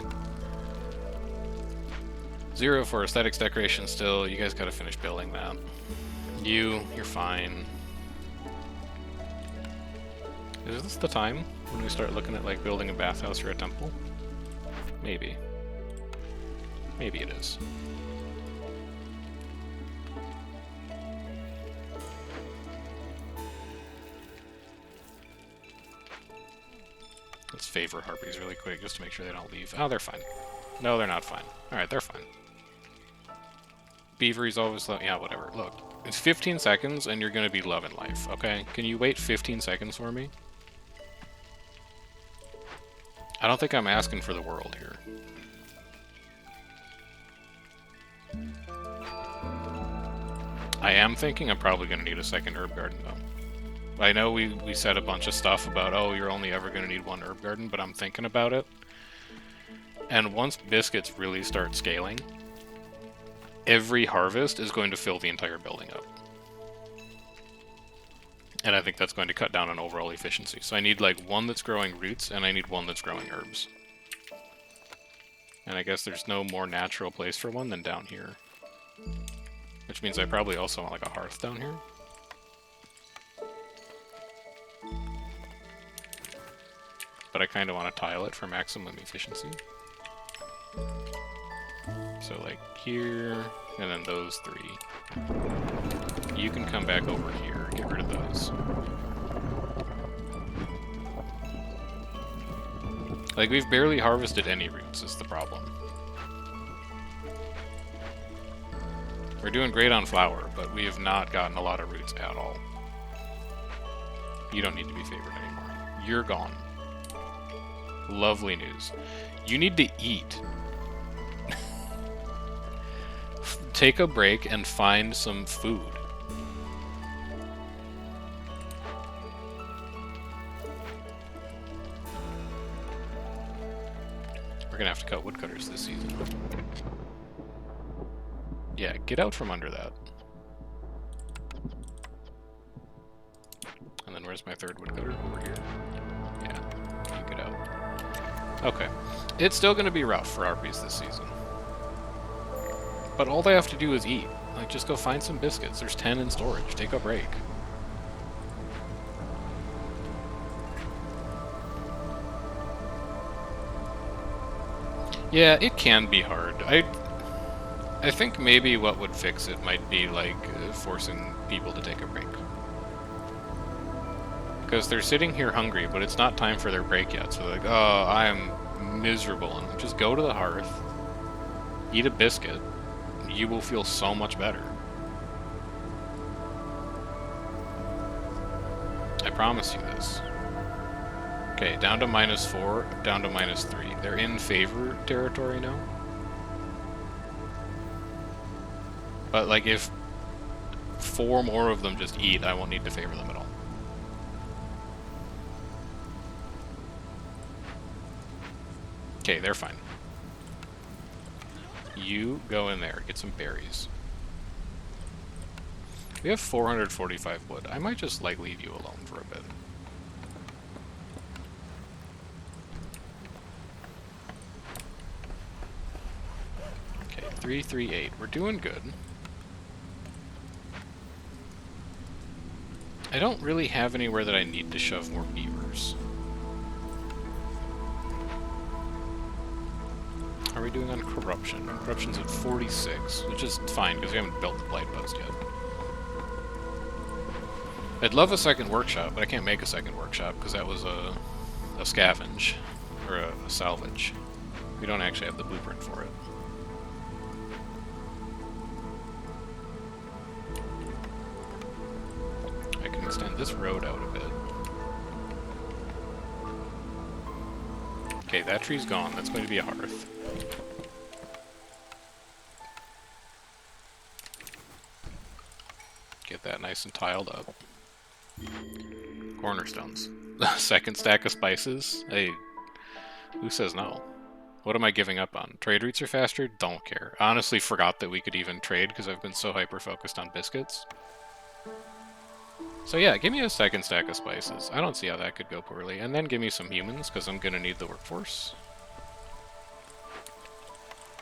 0 for aesthetics decoration still. You guys gotta finish building that. You're fine. Is this the time when we start looking at, like, building a bathhouse or a temple? Maybe. Maybe it is. Let's favor harpies really quick just to make sure they don't leave. Oh, they're fine. No, they're not fine. Alright, they're fine. Beavery's always low. Yeah, whatever. Look, it's 15 seconds and you're gonna be loving life, okay? Can you wait 15 seconds for me? I don't think I'm asking for the world here. I am thinking I'm probably gonna need a second herb garden, though. I know we said a bunch of stuff about, oh, you're only ever gonna need 1 herb garden, but I'm thinking about it. And once biscuits really start scaling, every harvest is going to fill the entire building up. And I think that's going to cut down on overall efficiency. So I need, like, 1 that's growing roots, and I need 1 that's growing herbs. And I guess there's no more natural place for 1 than down here. Which means I probably also want, like, a hearth down here. But I kind of want to tile it for maximum efficiency. So, like, here, and then those 3. You can come back over here, get rid of those. Like, we've barely harvested any roots, is the problem. We're doing great on flour, but we have not gotten a lot of roots at all. You don't need to be favored anymore. You're gone. Lovely news. You need to eat. take a break and find some food. We're gonna have to cut woodcutters this season. Yeah, get out from under that. And then where's my third woodcutter? Over here. Yeah, you get out. Okay. It's still gonna be rough for RPs this season. But all they have to do is eat. Like, just go find some biscuits. There's 10 in storage. Take a break. Yeah, it can be hard. I think maybe what would fix it might be, like, forcing people to take a break. Because they're sitting here hungry, but it's not time for their break yet. So they're like, oh, I'm miserable. And just go to the hearth, eat a biscuit. You will feel so much better. I promise you this. Okay, down to -4, down to -3. They're in favor territory now. But, like, if 4 more of them just eat, I won't need to favor them at all. Okay, they're fine. You go in there, get some berries. We have 445 wood. I might just, like, leave you alone for a bit. Okay, 338. We're doing good. I don't really have anywhere that I need to shove more beavers. How are we doing on corruption? Corruption's at 46, which is fine because we haven't built the blight post yet. I'd love a second workshop, but I can't make a second workshop because that was a scavenge, or a salvage. We don't actually have the blueprint for it. I can extend this road out a bit. Okay, that tree's gone. That's going to be a hearth. Get that nice and tiled up. Cornerstones. Second stack of spices? Hey, who says no? What am I giving up on? Trade routes are faster? Don't care. Honestly forgot that we could even trade because I've been so hyper-focused on biscuits. So yeah, give me a second stack of spices. I don't see how that could go poorly. And then give me some humans, because I'm going to need the workforce.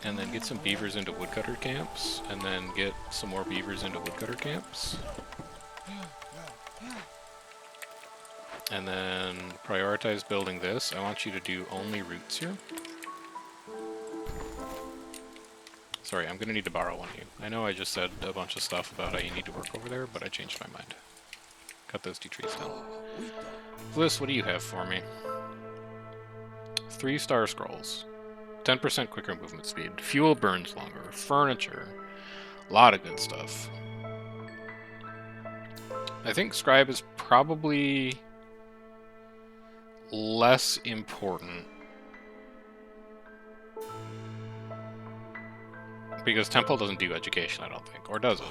And then get some beavers into woodcutter camps. And then get some more beavers into woodcutter camps. And then prioritize building this. I want you to do only roots here. Sorry, I'm going to need to borrow one of you. I know I just said a bunch of stuff about how you need to work over there, but I changed my mind. Cut those 2 trees down. Bliss, what do you have for me? 3 star scrolls. 10% quicker movement speed. Fuel burns longer. Furniture. A lot of good stuff. I think Scribe is probably less important. Because Temple doesn't do education, I don't think. Or does it?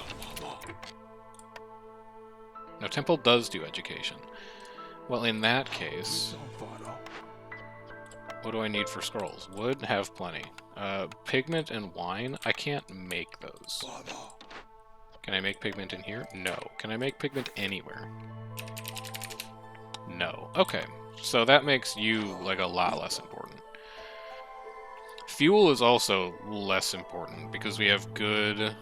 No, Temple does do education. Well, in that case... What do I need for scrolls? Wood, have plenty. Pigment and wine? I can't make those. Can I make pigment in here? No. Can I make pigment anywhere? No. Okay. So that makes you, like, a lot less important. Fuel is also less important because we have good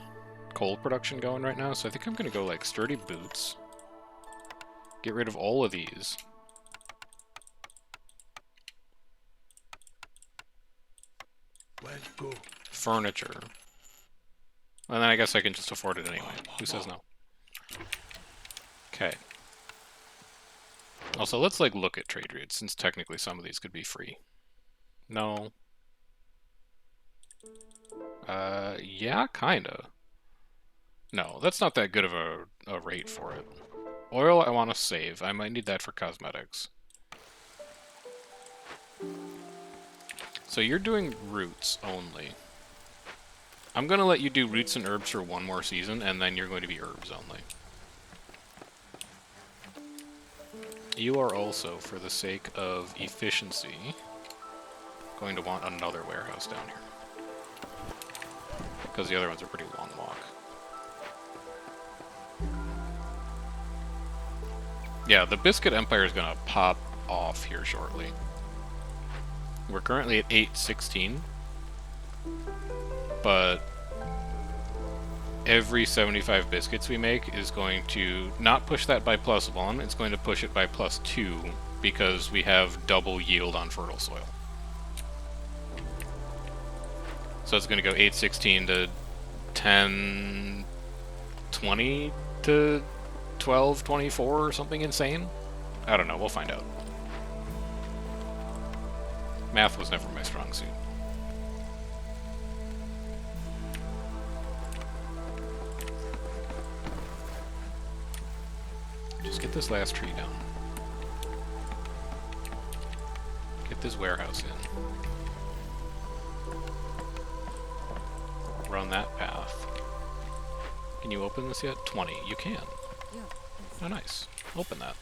coal production going right now, so I think I'm going to go, like, sturdy boots. Get rid of all of these. Let's go. Furniture. And then I guess I can just afford it anyway. Who says no? Okay. Also, let's, like, look at trade routes, since technically some of these could be free. No. Yeah, kinda. No, that's not that good of a rate for it. Oil, I want to save. I might need that for cosmetics. So you're doing roots only. I'm gonna let you do roots and herbs for one more season, and then you're going to be herbs only. You are also, for the sake of efficiency, going to want another warehouse down here. Because the other one's a pretty long walk. Yeah, the Biscuit Empire is gonna pop off here shortly. We're currently at 816, but every 75 biscuits we make is going to not push that by +1, it's going to push it by +2 because we have double yield on fertile soil. So it's going to go 816 to 10, 20 to 12, 24 or something insane. I don't know, we'll find out. Math was never my strong suit. Just get this last tree down. Get this warehouse in. Run that path. Can you open this yet? 20. You can. Oh, nice. Open that.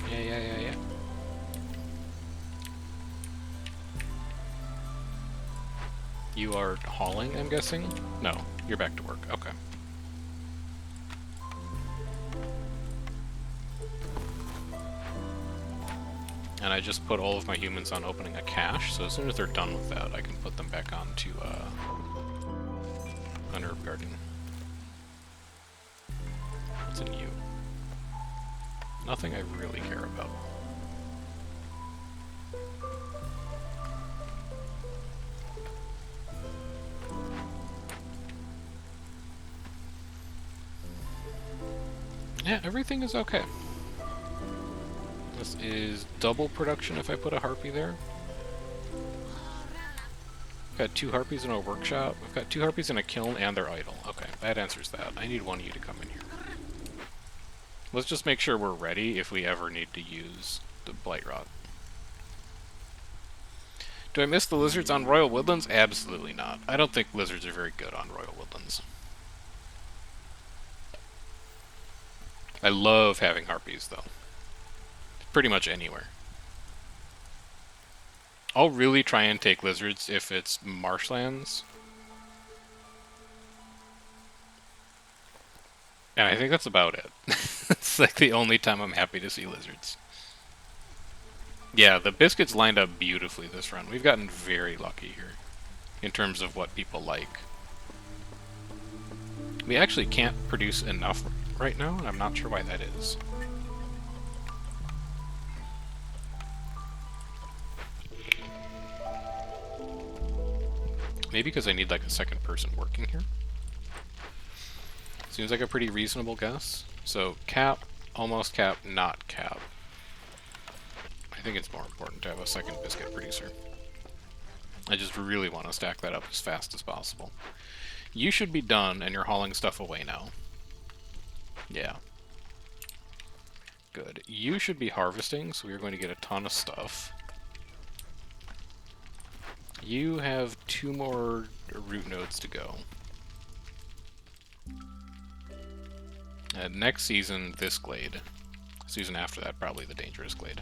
Yeah. You are hauling, I'm guessing? No, you're back to work. Okay. And I just put all of my humans on opening a cache, so as soon as they're done with that, I can put them back on to an herb garden. What's in you? Nothing I really care about. Yeah, everything is okay. This is double production if I put a harpy there. I've got 2 harpies in a workshop. I've got 2 harpies in a kiln and they're idle. Okay, that answers that. I need one of you to come in here. Let's just make sure we're ready if we ever need to use the Blight Rod. Do I miss the lizards on Royal Woodlands? Absolutely not. I don't think lizards are very good on Royal Woodlands. I love having harpies, though. Pretty much anywhere. I'll really try and take lizards if it's marshlands. And I think that's about it. It's like the only time I'm happy to see lizards. Yeah, the biscuits lined up beautifully this run. We've gotten very lucky here in terms of what people like. We actually can't produce enough right now, and I'm not sure why that is. Maybe because I need like a second person working here. Seems like a pretty reasonable guess. So cap, almost cap, not cap. I think it's more important to have a second biscuit producer. I just really want to stack that up as fast as possible. You should be done and you're hauling stuff away now. Yeah. Good. You should be harvesting, so we're going to get a ton of stuff. You have 2 more root nodes to go. And next season, this glade. Season after that, probably the dangerous glade.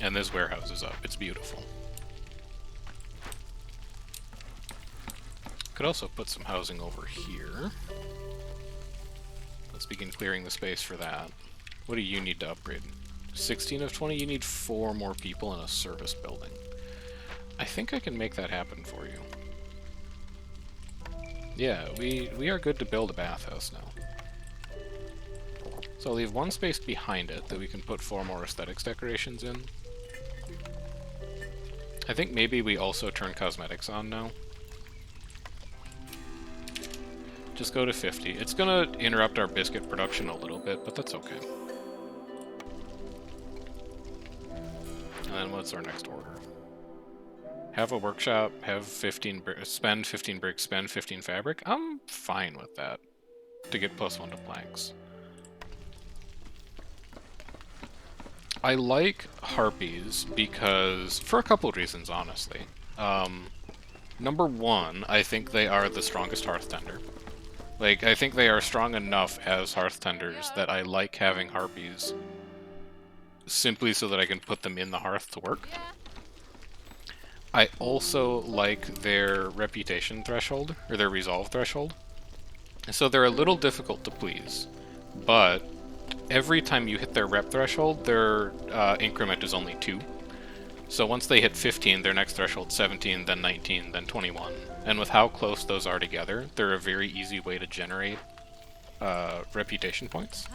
And this warehouse is up. It's beautiful. Could also put some housing over here. Let's begin clearing the space for that. What do you need to upgrade? 16 of 20? You need 4 more people in a service building. I think I can make that happen for you. Yeah, we are good to build a bathhouse now. So I'll leave 1 space behind it that we can put 4 more aesthetics decorations in. I think maybe we also turn cosmetics on now. Just go to 50. It's gonna interrupt our biscuit production a little bit, but that's okay. And then what's our next order? Have a workshop, have 15 spend 15 bricks, spend 15 fabric. I'm fine with that. To get +1 to planks. I like harpies because, for a couple of reasons, honestly. Number one, I think they are the strongest hearth tender. Like, I think they are strong enough as hearth tenders that I like having harpies simply so that I can put them in the hearth to work. I also like their reputation threshold, or their resolve threshold. So they're a little difficult to please, but every time you hit their rep threshold, their increment is only 2. So once they hit 15, their next threshold 17, then 19, then 21. And with how close those are together, they're a very easy way to generate reputation points.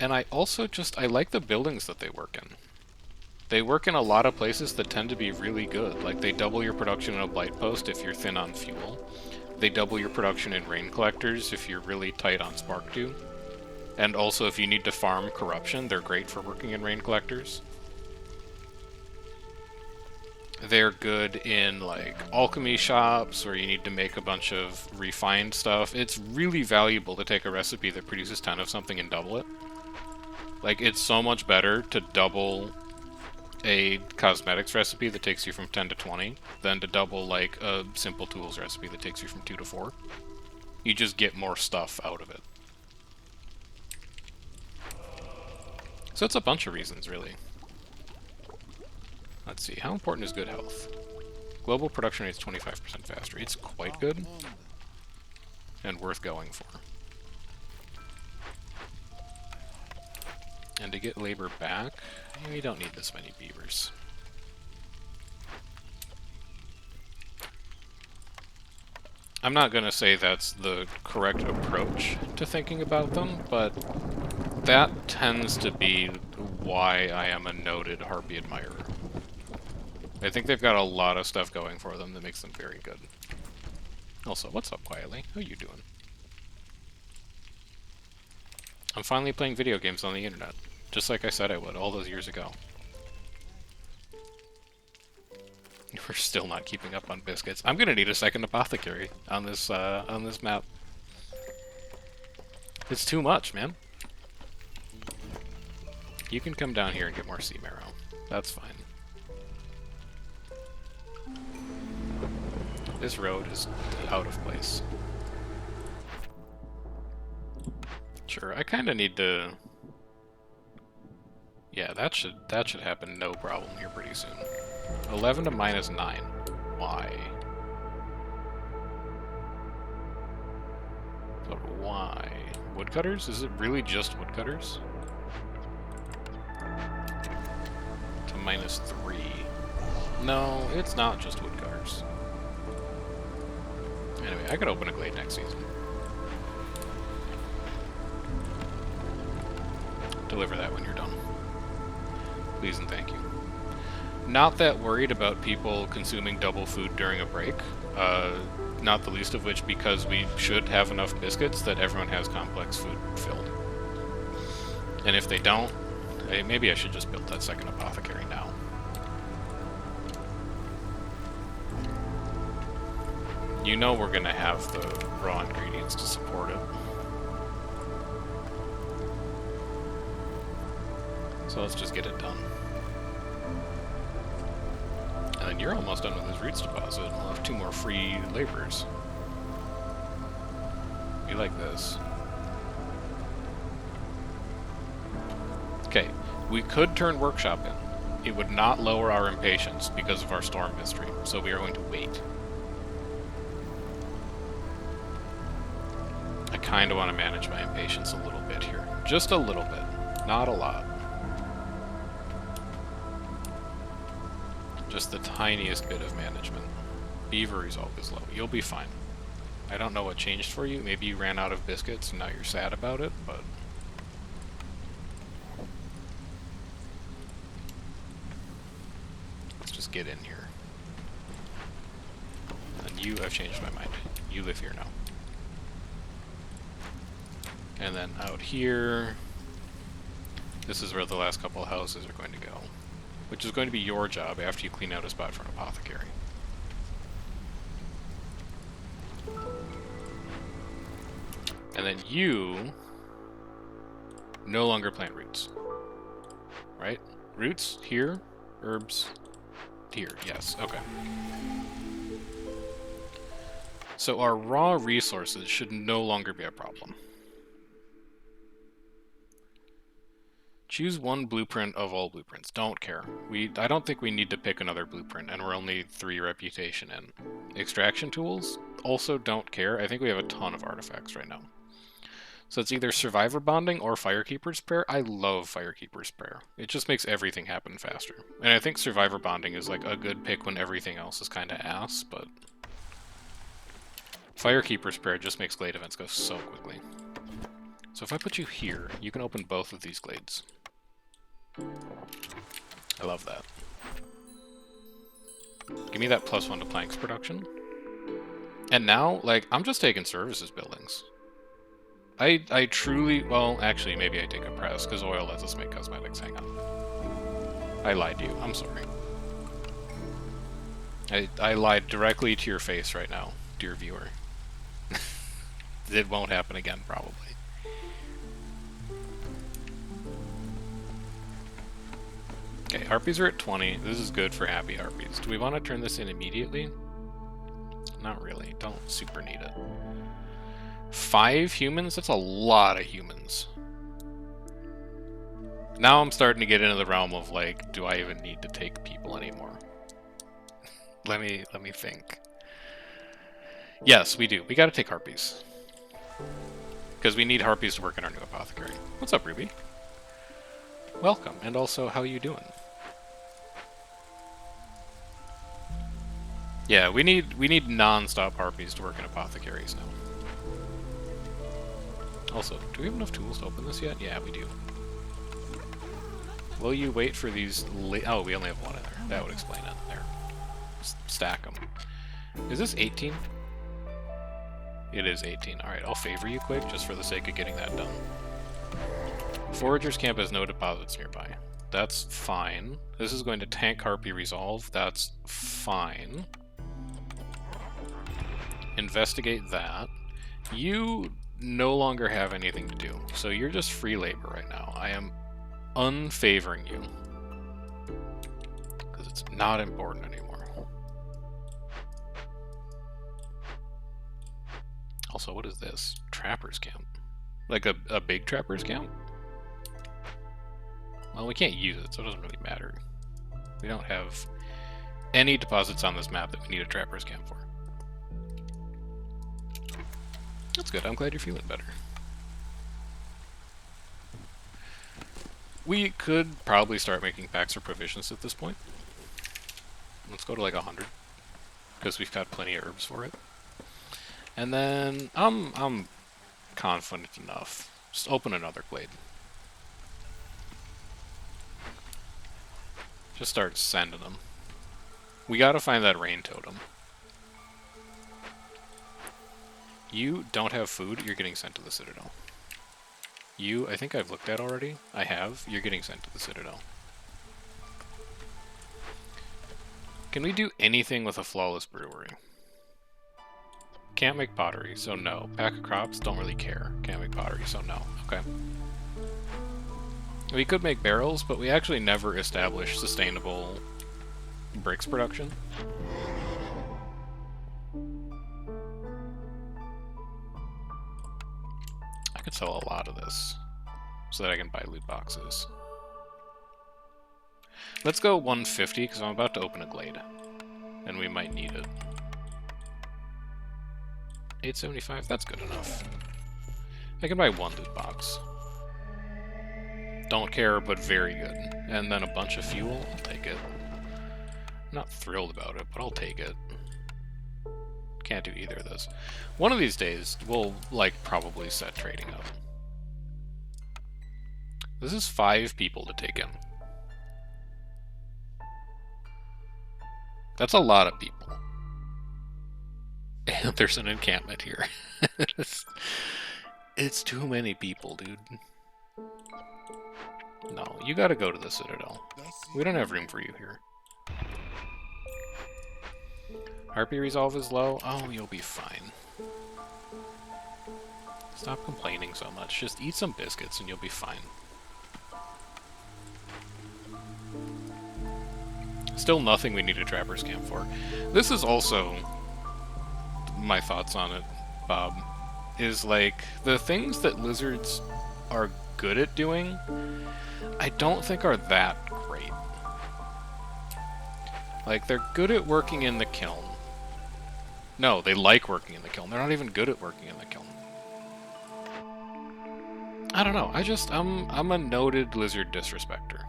And I also I like the buildings that they work in. They work in a lot of places that tend to be really good. Like, they double your production in a blight post if you're thin on fuel. They double your production in rain collectors if you're really tight on spark dew. And also, if you need to farm corruption, they're great for working in rain collectors. They're good in, like, alchemy shops, where you need to make a bunch of refined stuff. It's really valuable to take a recipe that produces 10 of something and double it. Like, it's so much better to double a cosmetics recipe that takes you from 10 to 20 than to double, like, a simple tools recipe that takes you from 2 to 4. You just get more stuff out of it. So it's a bunch of reasons, really. Let's see, how important is good health? Global production rate's 25% faster. It's quite good and worth going for. And to get labor back, we don't need this many beavers. I'm not going to say that's the correct approach to thinking about them, but that tends to be why I am a noted harpy admirer. I think they've got a lot of stuff going for them that makes them very good. Also, what's up, Quietly? How you doing? I'm finally playing video games on the internet, just like I said I would all those years ago. We're still not keeping up on biscuits. I'm gonna need a second apothecary on this map. It's too much, man. You can come down here and get more sea marrow. That's fine. This road is out of place. Sure, I kind of need to... Yeah, that should happen no problem here pretty soon. 11 to minus 9. Why? But why? Woodcutters? Is it really just woodcutters? To minus 3. No, it's not just woodcutters. Anyway, I could open a glade next season. Deliver that when you're done. Please and thank you. Not that worried about people consuming double food during a break. Not the least of which because we should have enough biscuits that everyone has complex food filled. And if they don't, maybe I should just build that second apothecary now. You know we're gonna have the raw ingredients to support it. So let's just get it done. And then you're almost done with this roots deposit. We'll have 2 more free laborers. You like this. Okay, we could turn workshop in. It would not lower our impatience because of our storm history, so we are going to wait. I kind of want to manage my impatience a little bit here. Just a little bit, not a lot. Just the tiniest bit of management. Beaver resolve is low. You'll be fine. I don't know what changed for you. Maybe you ran out of biscuits and now you're sad about it, but... let's just get in here. And you have changed my mind. You live here now. And then out here... this is where the last couple of houses are going to go. Which is going to be your job after you clean out a spot for an apothecary. And then you no longer plant roots. right? Roots here, herbs here. Yes, okay. So our raw resources should no longer be a problem. Choose one blueprint of all blueprints. Don't care. I don't think we need to pick another blueprint, and we're only 3 reputation in. Extraction tools? Also don't care. I think we have a ton of artifacts right now. So it's either Survivor Bonding or Firekeeper's Prayer. I love Firekeeper's Prayer. It just makes everything happen faster. And I think Survivor Bonding is like a good pick when everything else is kind of ass, but Firekeeper's Prayer just makes glade events go so quickly. So if I put you here, you can open both of these glades. I love that. Give me that +1 to planks production. And now, like, I'm just taking services buildings. I truly, well, actually, maybe I take a press, because oil lets us make cosmetics. Hang on. I lied to you. I'm sorry. I lied directly to your face right now, dear viewer. It won't happen again, probably. Okay, harpies are at 20. This is good for happy harpies. Do we want to turn this in immediately? Not really. Don't super need it. 5 humans? That's a lot of humans. Now I'm starting to get into the realm of, like, do I even need to take people anymore? Let me think. Yes, we do. We gotta take harpies. Because we need harpies to work in our new apothecary. What's up, Ruby? Welcome, and also, how you doing? Yeah, we need non-stop harpies to work in apothecaries now. Also, do we have enough tools to open this yet? Yeah, we do. Will you wait for these oh, we only have 1 in there. That would explain it. There. Stack them. Is this 18? It is 18. Alright, I'll favor you quick, just for the sake of getting that done. Forager's Camp has no deposits nearby. That's fine. This is going to tank Harpy Resolve. That's fine. Investigate that. You no longer have anything to do, so you're just free labor right now. I am unfavoring you because it's not important anymore. Also, what is this? Trapper's Camp. Like a big Trapper's Camp? Well, we can't use it, so it doesn't really matter. We don't have any deposits on this map that we need a Trapper's Camp for. That's good. I'm glad you're feeling better. We could probably start making packs or provisions at this point. Let's go to like 100, because we've got plenty of herbs for it. And then I'm confident enough. Just open another glade. Just start sending them. We gotta find that rain totem. You don't have food, you're getting sent to the Citadel. You, I think I've looked at already. I have. You're getting sent to the Citadel. Can we do anything with a flawless brewery? Can't make pottery, so no. Pack of crops, don't really care. Can't make pottery, so no. Okay. We could make barrels, but we actually never established sustainable bricks production. I could sell a lot of this so that I can buy loot boxes. Let's go 150 because I'm about to open a glade and we might need it. 875, that's good enough. I can buy 1 loot box. Don't care, but very good. And then a bunch of fuel, I'll take it. I'm not thrilled about it, but I'll take it. Can't do either of those. One of these days, we'll, like, probably set trading up. This is 5 people to take in. That's a lot of people. And there's an encampment here. It's too many people, dude. No, you gotta go to the Citadel. We don't have room for you here. Harpy Resolve is low? Oh, you'll be fine. Stop complaining so much. Just eat some biscuits and you'll be fine. Still nothing we need a trapper's camp for. This is also my thoughts on it, Bob, is like the things that lizards are good at doing, I don't think are that great. Like, they're good at working in the kiln. No, they like working in the kiln. They're not even good at working in the kiln. I don't know. I'm a noted lizard disrespecter.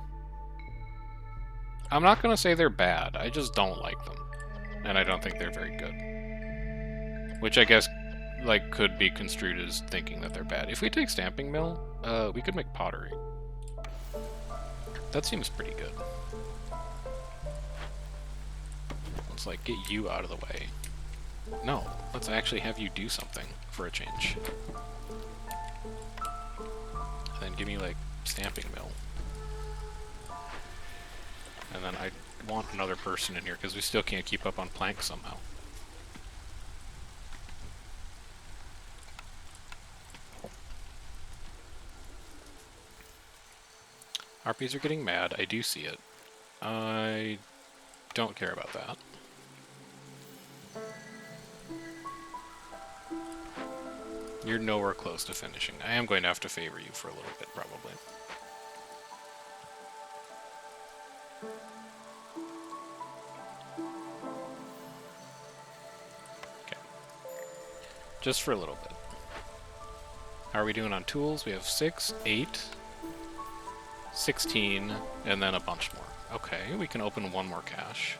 I'm not gonna say they're bad. I just don't like them. And I don't think they're very good. Which I guess, like, could be construed as thinking that they're bad. If we take Stamping Mill, we could make pottery. That seems pretty good. Let's, like, get you out of the way. No, let's actually have you do something for a change. And then give me, like, Stamping Mill. And then I want another person in here, because we still can't keep up on planks somehow. Harpies are getting mad. I do see it. I don't care about that. You're nowhere close to finishing. I am going to have to favor you for a little bit, probably. Okay. Just for a little bit. How are we doing on tools? We have 6, 8, 16, and then a bunch more. Okay, we can open one more cache.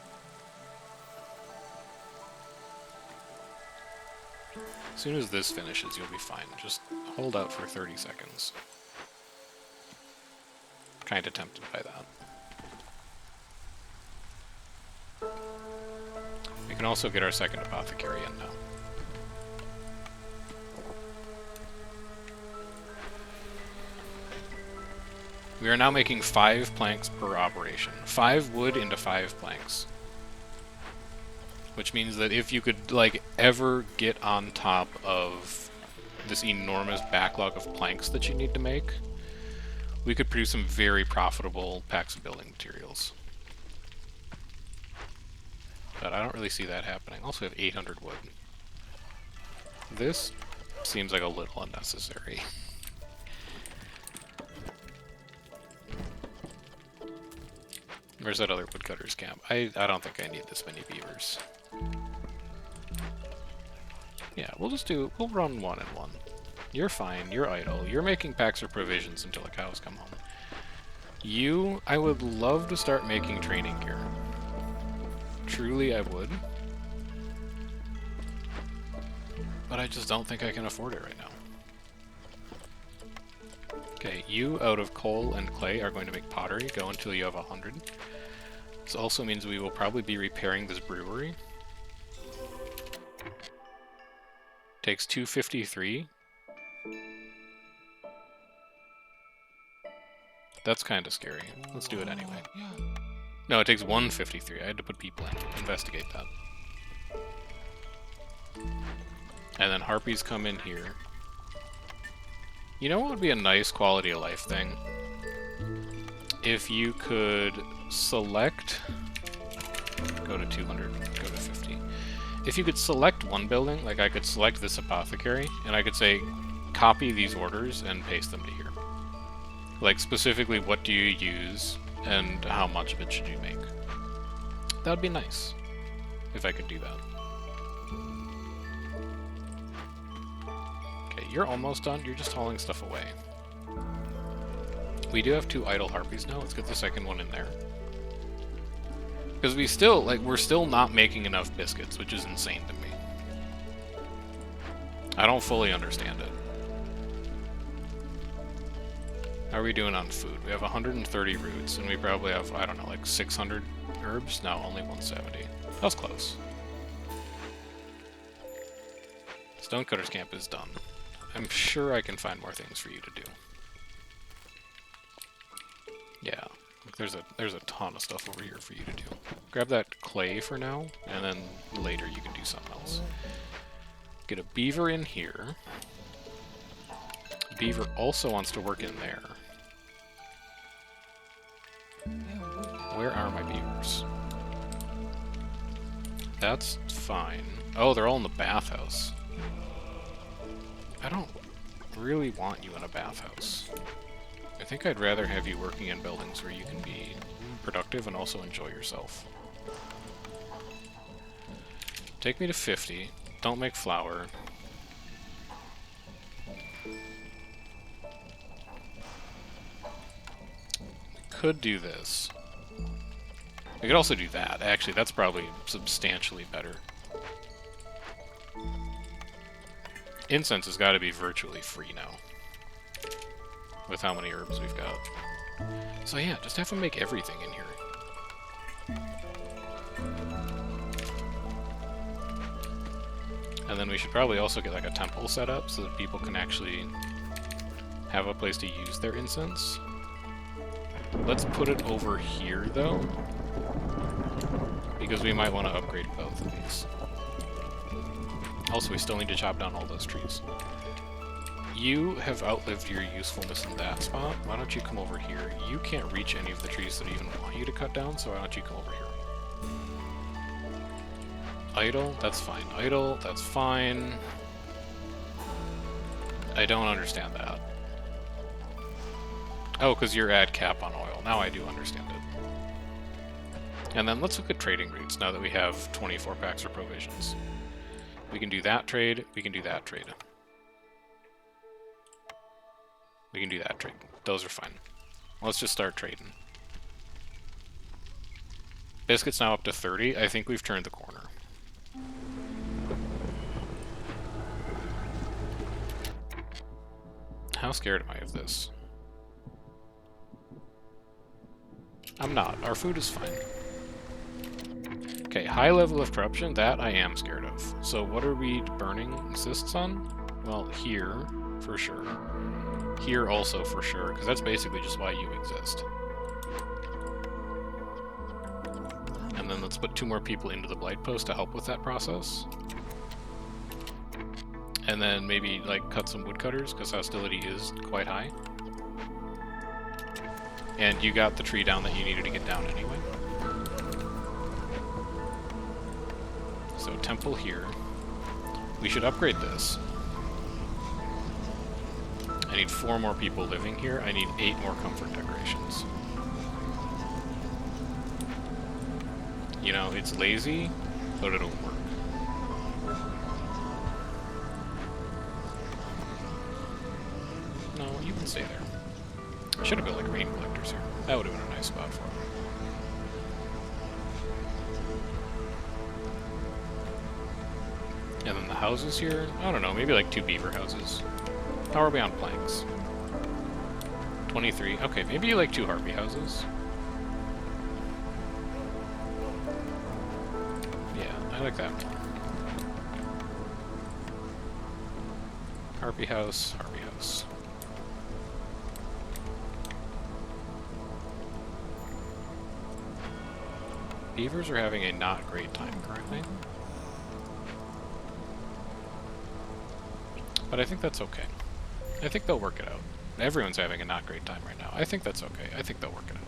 As soon as this finishes, you'll be fine. Just hold out for 30 seconds. Kinda tempted by that. We can also get our second apothecary in now. We are now making 5 planks per operation. 5 wood into 5 planks. Which means that if you could, like, ever get on top of this enormous backlog of planks that you need to make, we could produce some very profitable packs of building materials. But I don't really see that happening. Also, we have 800 wood. This seems like a little unnecessary. Where's that other woodcutter's camp? I don't think I need this many beavers. Yeah, we'll run 1 and 1. You're fine, you're idle, you're making packs or provisions until the cows come home. You, I would love to start making training gear. Truly, I would. But I just don't think I can afford it right now. Okay, you out of coal and clay are going to make pottery. Go until you have 100. This also means we will probably be repairing this brewery. Takes 253. That's kind of scary. Let's do it anyway. No, it takes 153. I had to put people in. Investigate that. And then harpies come in here. You know what would be a nice quality of life thing? If you could select... Go to 200, go to 50. If you could select one building, like I could select this apothecary, and I could say, copy these orders and paste them to here. Like, specifically, what do you use, and how much of it should you make? That would be nice, if I could do that. Okay, you're almost done. You're just hauling stuff away. We do have 2 idle harpies now. Let's get the second one in there. Because we're still not making enough biscuits, which is insane to me. I don't fully understand it. How are we doing on food? We have 130 roots, and we probably have, I don't know, like 600 herbs? No, only 170. That was close. Stonecutter's camp is done. I'm sure I can find more things for you to do. Yeah, there's a ton of stuff over here for you to do. Grab that clay for now, and then later you can do something else. Get a beaver in here. Beaver also wants to work in there. Where are my beavers? That's fine. Oh, they're all in the bathhouse. I don't really want you in a bathhouse. I think I'd rather have you working in buildings where you can be productive and also enjoy yourself. Take me to 50. Don't make flour. Could do this. We could also do that. Actually, that's probably substantially better. Incense has got to be virtually free now. With how many herbs we've got. So yeah, just have them make everything in here. And then we should probably also get like a temple set up so that people can actually have a place to use their incense. Let's put it over here, though, because we might want to upgrade both of these. Also, we still need to chop down all those trees. You have outlived your usefulness in that spot. Why don't you come over here? You can't reach any of the trees that even want you to cut down, so why don't you come over here? Idle? That's fine. Idle? That's fine. I don't understand that. Oh, because you're at cap on oil. Now I do understand it. And then let's look at trading routes now that we have 24 packs for provisions. We can do that trade. We can do that trade. We can do that trade. Those are fine. Let's just start trading. Biscuit's now up to 30. I think we've turned the corner. How scared am I of this? I'm not. Our food is fine. Okay, high level of corruption, that I am scared of. So what are we burning insists on? Well, here, for sure. Here also, for sure, because that's basically just why you exist. And then let's put 2 more people into the Blight Post to help with that process. And then maybe, like, cut some woodcutters, because hostility is quite high. And you got the tree down that you needed to get down anyway. So, temple here. We should upgrade this. I need 4 more people living here. I need 8 more comfort decorations. You know, it's lazy, but it'll work. No, you can stay there. I should have built like rain collectors here. That would have been a nice spot for them. And then the houses here, I don't know, maybe like 2 beaver houses. How are we on planks? 23. Okay, maybe like 2 harpy houses. Yeah, I like that. Harpy house, harpy house. Beavers are having a not great time currently. But I think that's okay. I think they'll work it out. Everyone's having a not great time right now. I think that's okay. I think they'll work it out.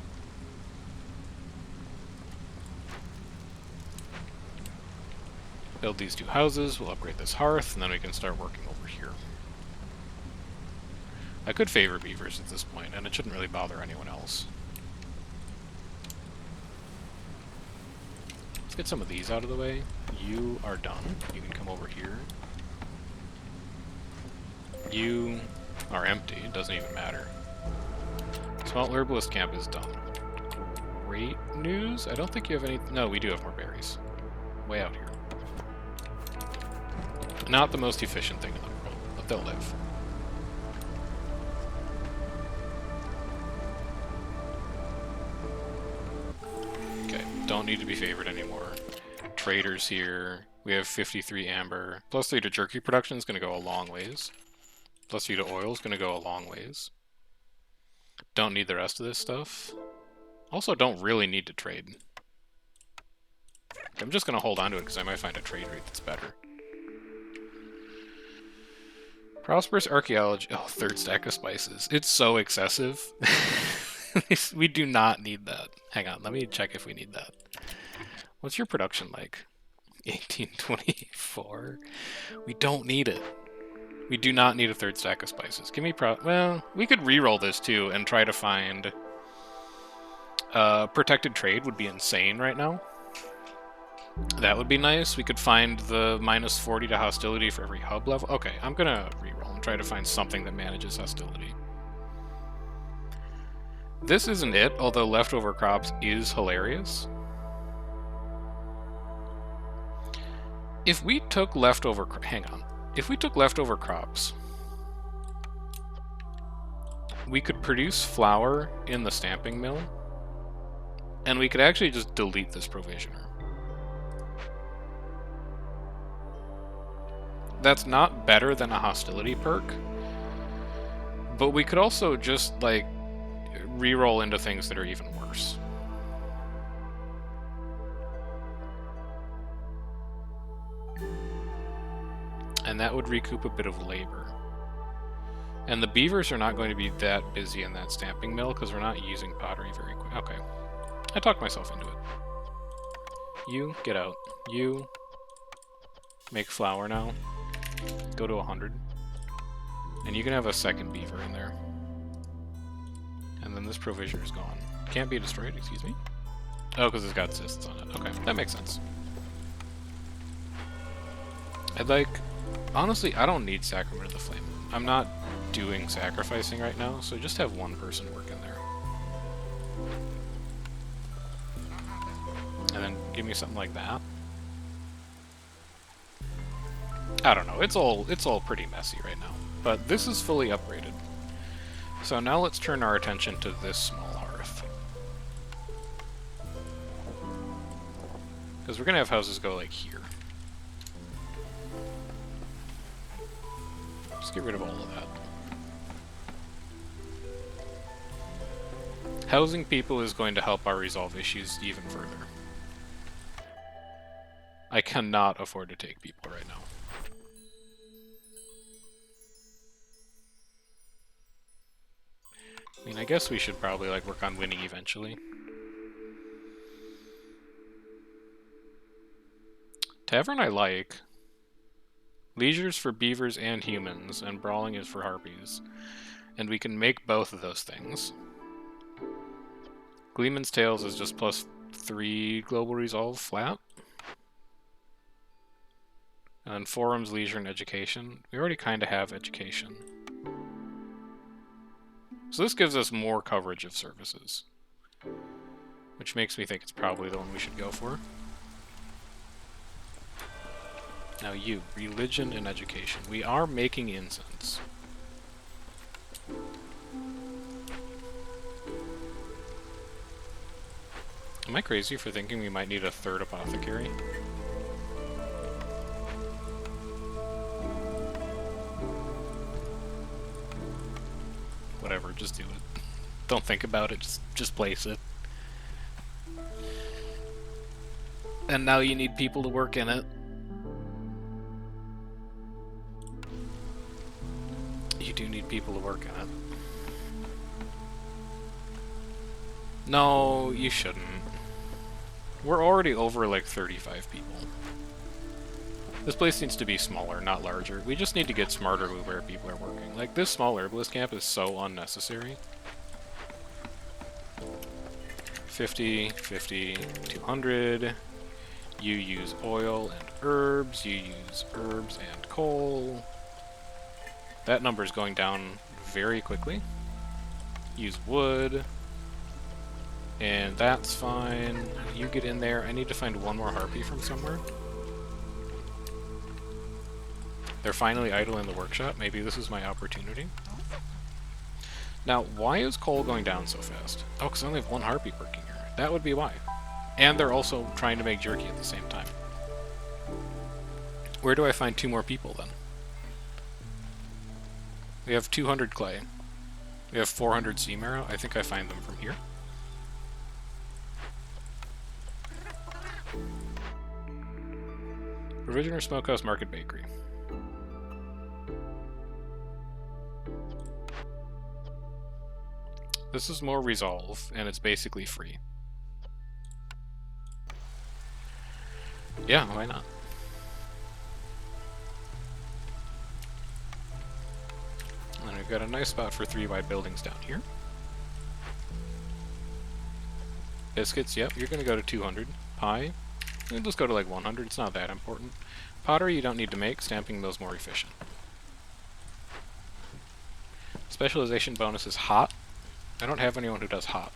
Build these 2 houses, we'll upgrade this hearth, and then we can start working over here. I could favor beavers at this point, and it shouldn't really bother anyone else. Let's get some of these out of the way. You are done. You can come over here. You are empty. It doesn't even matter. Small herbalist camp is done. Great news. I don't think you have any... No, we do have more berries. Way out here. Not the most efficient thing in the world, but they'll live. Okay, don't need to be favored anymore. Traders here. We have 53 amber. Plus 3 to jerky production is going to go a long ways. Plus 3 to oil is going to go a long ways. Don't need the rest of this stuff. Also don't really need to trade. I'm just going to hold on to it because I might find a trade rate that's better. Prosperous archaeology. Oh, 3rd stack of spices. It's so excessive. We do not need that. Hang on, let me check if we need that. What's your production like? 1824. We don't need it. We do not need a third stack of spices. Give me well, we could re-roll this too and try to find... protected trade would be insane right now. That would be nice. We could find the minus 40 to hostility for every hub level. Okay, I'm gonna re-roll and try to find something that manages hostility. This isn't it, although leftover crops is hilarious. If we took leftover... Hang on. If we took leftover crops, we could produce flour in the stamping mill, and we could actually just delete this provisioner. That's not better than a hostility perk, but we could also just, like, re-roll into things that are even worse. And that would recoup a bit of labor. And the beavers are not going to be that busy in that stamping mill because we're not using pottery very quick. Okay. I talked myself into it. You, get out. You, make flour now. Go to 100. And you can have a second beaver in there. And then this provisioner is gone. Can't be destroyed, excuse me? Oh, because it's got cysts on it. Okay, that makes sense. I'd like... Honestly, I don't need Sacrament of the Flame. I'm not doing sacrificing right now, so just have one person work in there. And then give me something like that. I don't know, it's all pretty messy right now. But this is fully upgraded. So now let's turn our attention to this small hearth. Because we're gonna have houses go like here. Just get rid of all of that. Housing people is going to help our resolve issues even further. I cannot afford to take people right now. I mean, I guess we should probably, like, work on winning eventually. Tavern I like. Leisure's for beavers and humans, and brawling is for harpies. And we can make both of those things. Gleeman's Tales is just plus 3 global resolve flat. And forums, leisure, and education. We already kind of have education. So this gives us more coverage of services. Which makes me think it's probably the one we should go for. Now you, religion and education. We are making incense. Am I crazy for thinking we might need a third apothecary? Whatever, just do it. Don't think about it, just place it. And now you need people to work in it. You do need people to work in it. No, you shouldn't. We're already over like 35 people. This place needs to be smaller, not larger. We just need to get smarter with where people are working. Like, this small herbalist camp is so unnecessary. 50, 50, 200. You use oil and herbs. You use herbs and coal. That number is going down very quickly. Use wood. And that's fine. You get in there. I need to find one more harpy from somewhere. They're finally idle in the workshop. Maybe this is my opportunity. Now, why is coal going down so fast? Oh, because I only have one harpy working here. That would be why. And they're also trying to make jerky at the same time. Where do I find 2 more people, then? We have 200 clay. We have 400 sea marrow. I think I find them from here. Provisioner, Smokehouse, Market, Bakery. This is more resolve, and it's basically free. Yeah, why not? we've got a nice spot for 3 wide buildings down here. Biscuits, yep, you're gonna go to 200. Pie, let's go to like 100, it's not that important. Pottery you don't need to make, stamping mill's more efficient. Specialization bonus is hot. I don't have anyone who does hot.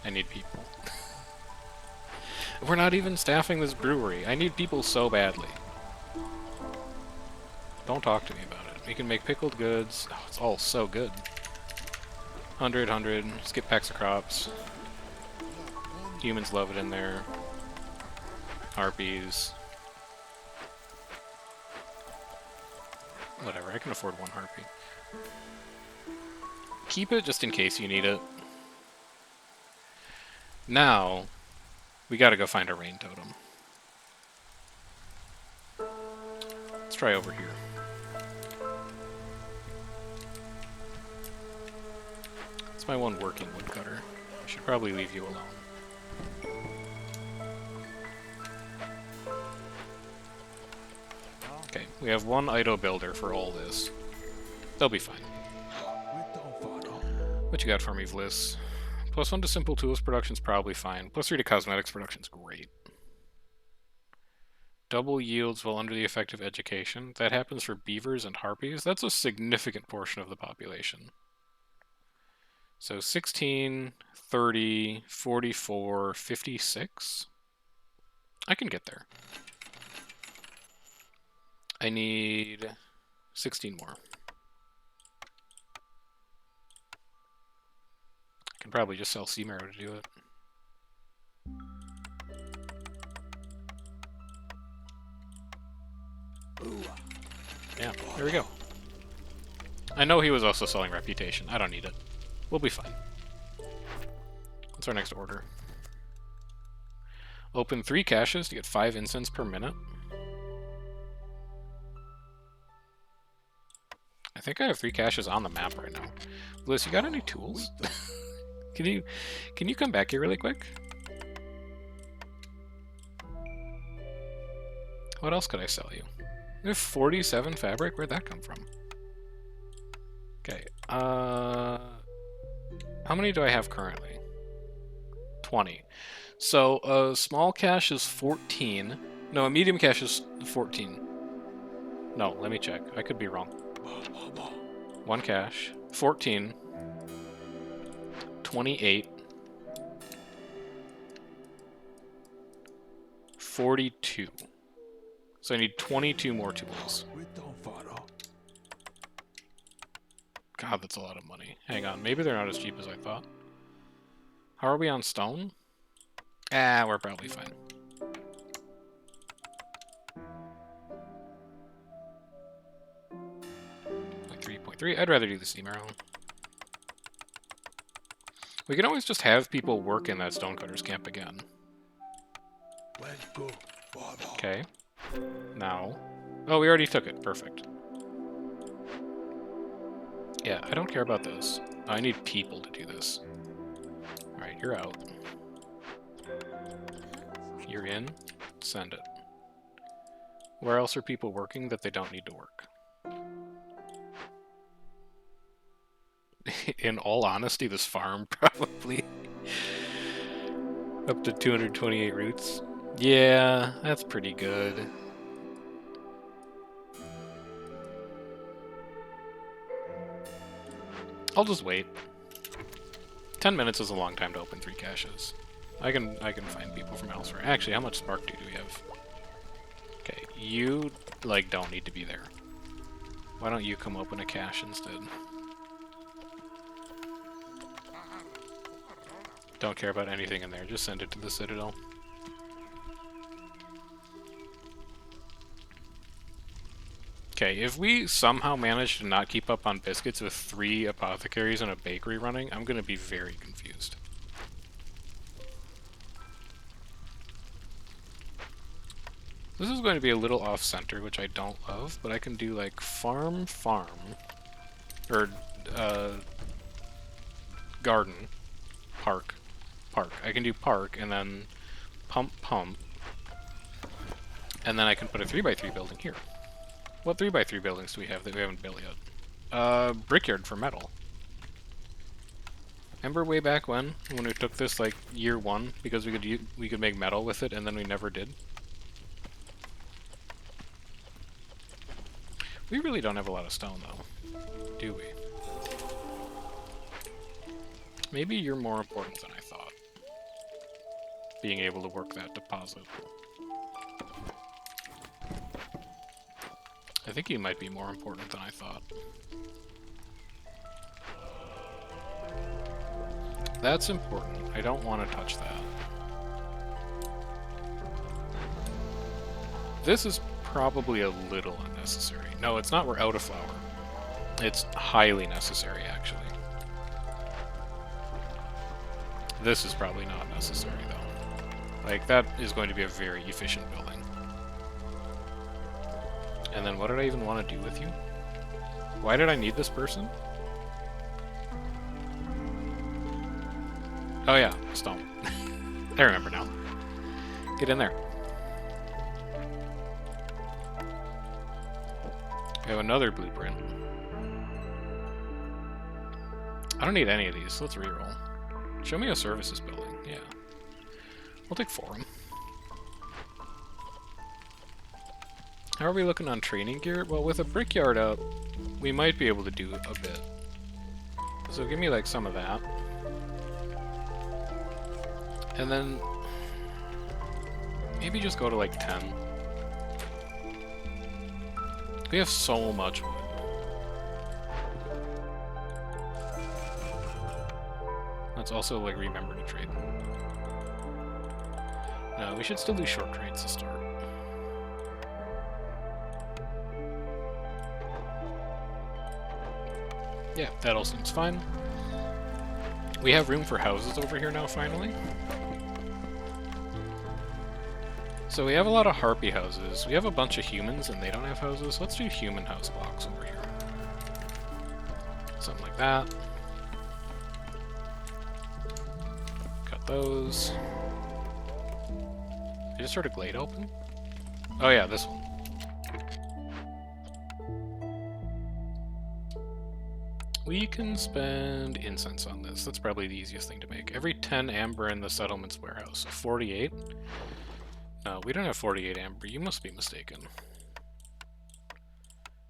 I need people. We're not even staffing this brewery. I need people so badly. Don't talk to me about it. We can make pickled goods. Oh, it's all so good. 100, 100. Skip packs of crops. Humans love it in there. Harpies. Whatever, I can afford 1 harpy. Keep it just in case you need it. Now, we gotta go find a rain totem. Let's try over here. It's my one working woodcutter. I should probably leave you alone. Okay, we have 1 idle builder for all this. They'll be fine. What you got for me, Vliss? +1 to simple tools production's probably fine. +3 to cosmetics production's great. Double yields while under the effect of education. That happens for beavers and harpies. That's a significant portion of the population. So 16, 30, 44, 56. I can get there. I need 16 more. I can probably just sell sea marrow to do it. Yeah, there we go. I know he was also selling reputation. I don't need it. We'll be fine. What's our next order? Open 3 caches to get 5 incense per minute. I think I have 3 caches on the map right now. Liz, you got any tools? Can you come back here really quick? What else could I sell you? We have 47 fabric? Where'd that come from? Okay, how many do I have currently? 20. So, a small cache is 14. No, a medium cache is 14. No, let me check. I could be wrong. 1 cache. 14. 28. 42. So I need 22 more tools. God, that's a lot of money. Hang on, maybe they're not as cheap as I thought. How are we on stone? Ah, we're probably fine. Like 3.3. I'd rather do the steam arrow. We can always just have people work in that stonecutters camp again. Okay. Now. Oh, we already took it. Perfect. Yeah, I don't care about those. I need people to do this. Alright, you're out. You're in. Send it. Where else are people working that they don't need to work? In all honesty, this farm probably. Up to 228 roots. Yeah, that's pretty good. I'll just wait. 10 minutes is a long time to open 3 caches. I can find people from elsewhere. Actually, how much spark do we have? Okay, you, like, don't need to be there. Why don't you come open a cache instead? Don't care about anything in there, just send it to the Citadel. Okay, if we somehow manage to not keep up on biscuits with 3 apothecaries and a bakery running, I'm gonna be very confused. This is going to be a little off-center, which I don't love, but I can do, like, farm, or, garden, park, park. I can do park, and then pump, pump, and then I can put a 3x3 building here. What 3x3 buildings do we have that we haven't built yet? Brickyard for metal. Remember way back when we took this like year 1 because we could make metal with it and then we never did? We really don't have a lot of stone though, do we? Maybe you're more important than I thought. Being able to work that deposit. I think you might be more important than I thought. That's important. I don't want to touch that. This is probably a little unnecessary. No, it's not. We're out of flour. It's highly necessary, actually. This is probably not necessary, though. Like, that is going to be a very efficient building. And then what did I even want to do with you? Why did I need this person? Oh yeah, stone. I remember now. Get in there. We have another blueprint. I don't need any of these. Let's reroll. Show me a services building. Yeah. We'll take 4 of them. How are we looking on training gear? Well, with a brickyard up, we might be able to do a bit. So give me like some of that. And then maybe just go to like 10. We have so much wood. Let's also like remember to trade. No, we should still do short trades to start. Yeah, that all seems fine. We have room for houses over here now, finally. So we have a lot of harpy houses. We have a bunch of humans and they don't have houses. Let's do human house blocks over here. Something like that. Cut those. I just heard a glade open? Oh yeah, this one. We can spend incense on this. That's probably the easiest thing to make. Every 10 amber in the settlement's warehouse. 48? No, we don't have 48 amber. You must be mistaken.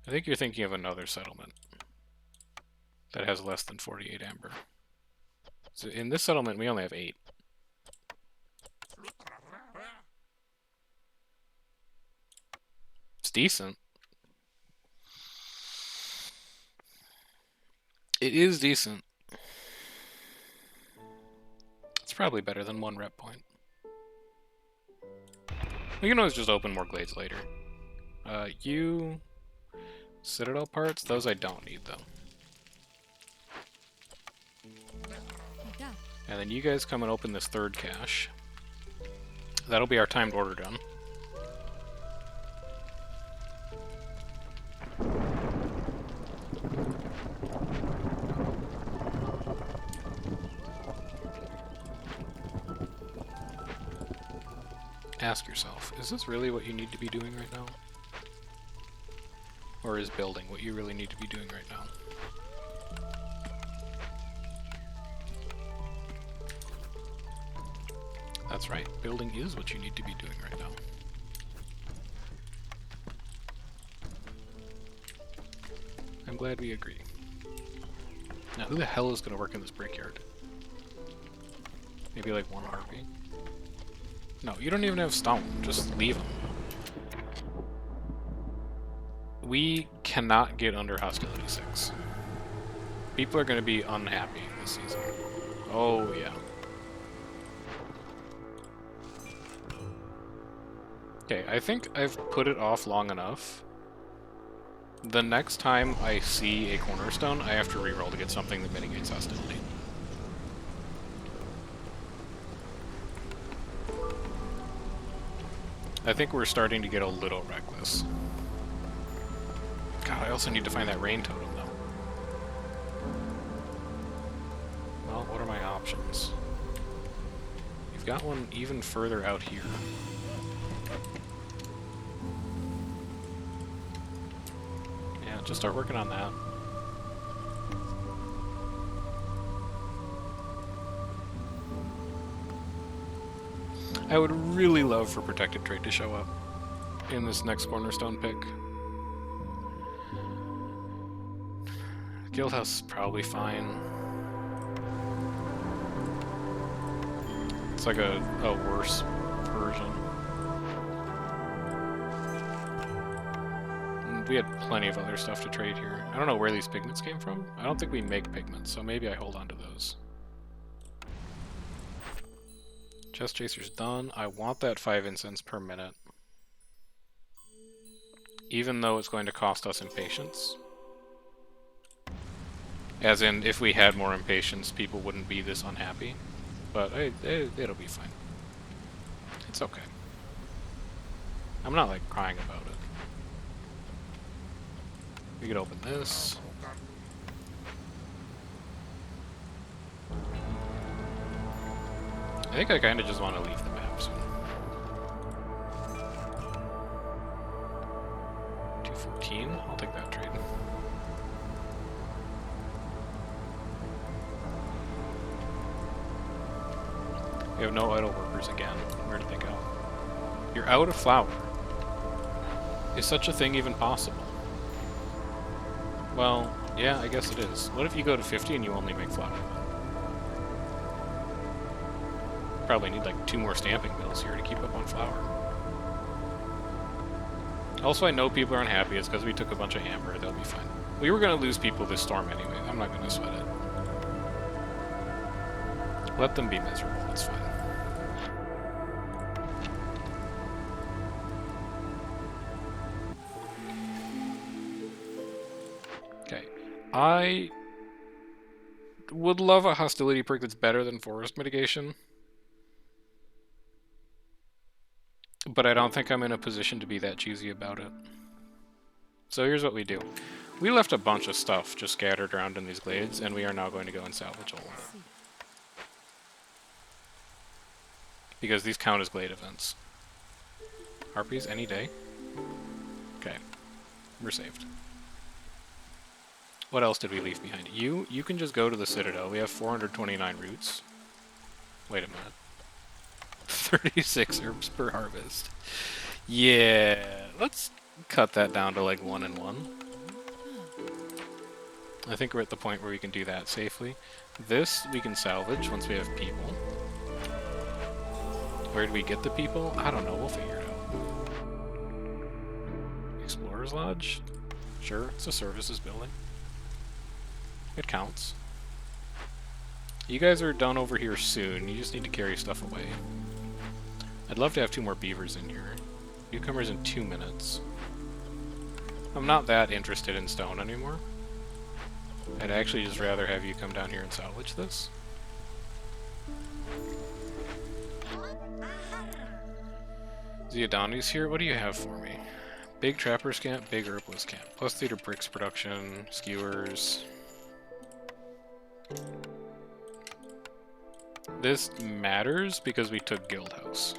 I think you're thinking of another settlement that has less than 48 amber. So in this settlement, we only have 8. It's decent. It is decent. It's probably better than 1 rep point. We can always just open more glades later. You... Citadel parts? Those I don't need, though. And then you guys come and open this 3rd cache. That'll be our timed order done. Ask yourself, is this really what you need to be doing right now? Or is building what you really need to be doing right now? That's right, building is what you need to be doing right now. I'm glad we agree. Now, who the hell is going to work in this brickyard? Maybe like 1 harpy? No, you don't even have stone. Just leave them. We cannot get under hostility 6. People are going to be unhappy this season. Oh, yeah. Okay, I think I've put it off long enough. The next time I see a cornerstone, I have to reroll to get something that mitigates hostility. I think we're starting to get a little reckless. God, I also need to find that rain totem, though. Well, what are my options? We've got one even further out here. Yeah, just start working on that. I would really love for protected trade to show up in this next cornerstone pick. Guildhouse is probably fine. It's like a worse version. And we had plenty of other stuff to trade here. I don't know where these pigments came from. I don't think we make pigments, so maybe I hold on to those. Chest Chaser's done. I want that 5 incense per minute. Even though it's going to cost us impatience. As in, if we had more impatience, people wouldn't be this unhappy. But it'll be fine. It's okay. I'm not, like, crying about it. We could open this. I think I kind of just want to leave the map soon. 214? I'll take that trade. We have no idle workers again. Where did they go? You're out of flour. Is such a thing even possible? Well, yeah, I guess it is. What if you go to 50 and you only make flour? Probably need like 2 more stamping mills here to keep up on flour. Also, I know people are unhappy. It's because we took a bunch of amber. They'll be fine. We were going to lose people this storm anyway. I'm not going to sweat it. Let them be miserable. It's fine. Okay. I would love a hostility perk that's better than forest mitigation. But I don't think I'm in a position to be that cheesy about it. So here's what we do. We left a bunch of stuff just scattered around in these glades, and we are now going to go and salvage all of it. Because these count as glade events. Harpies any day? Okay. We're saved. What else did we leave behind? You can just go to the Citadel. We have 429 roots. Wait a minute. 36 herbs per harvest. Yeah, let's cut that down to like 1 and 1. I think we're at the point where we can do that safely. This we can salvage once we have people. Where do we get the people? I don't know, we'll figure it out. Explorer's Lodge? Sure, it's a services building. It counts. You guys are done over here soon, you just need to carry stuff away. I'd love to have 2 more beavers in here. Newcomers in 2 minutes. I'm not that interested in stone anymore. I'd actually just rather have you come down here and salvage this. Ziadani's here. What do you have for me? Big Trapper's Camp, Big Herbalist Camp. Plus Theater Bricks production, skewers. This matters because we took Guildhouse.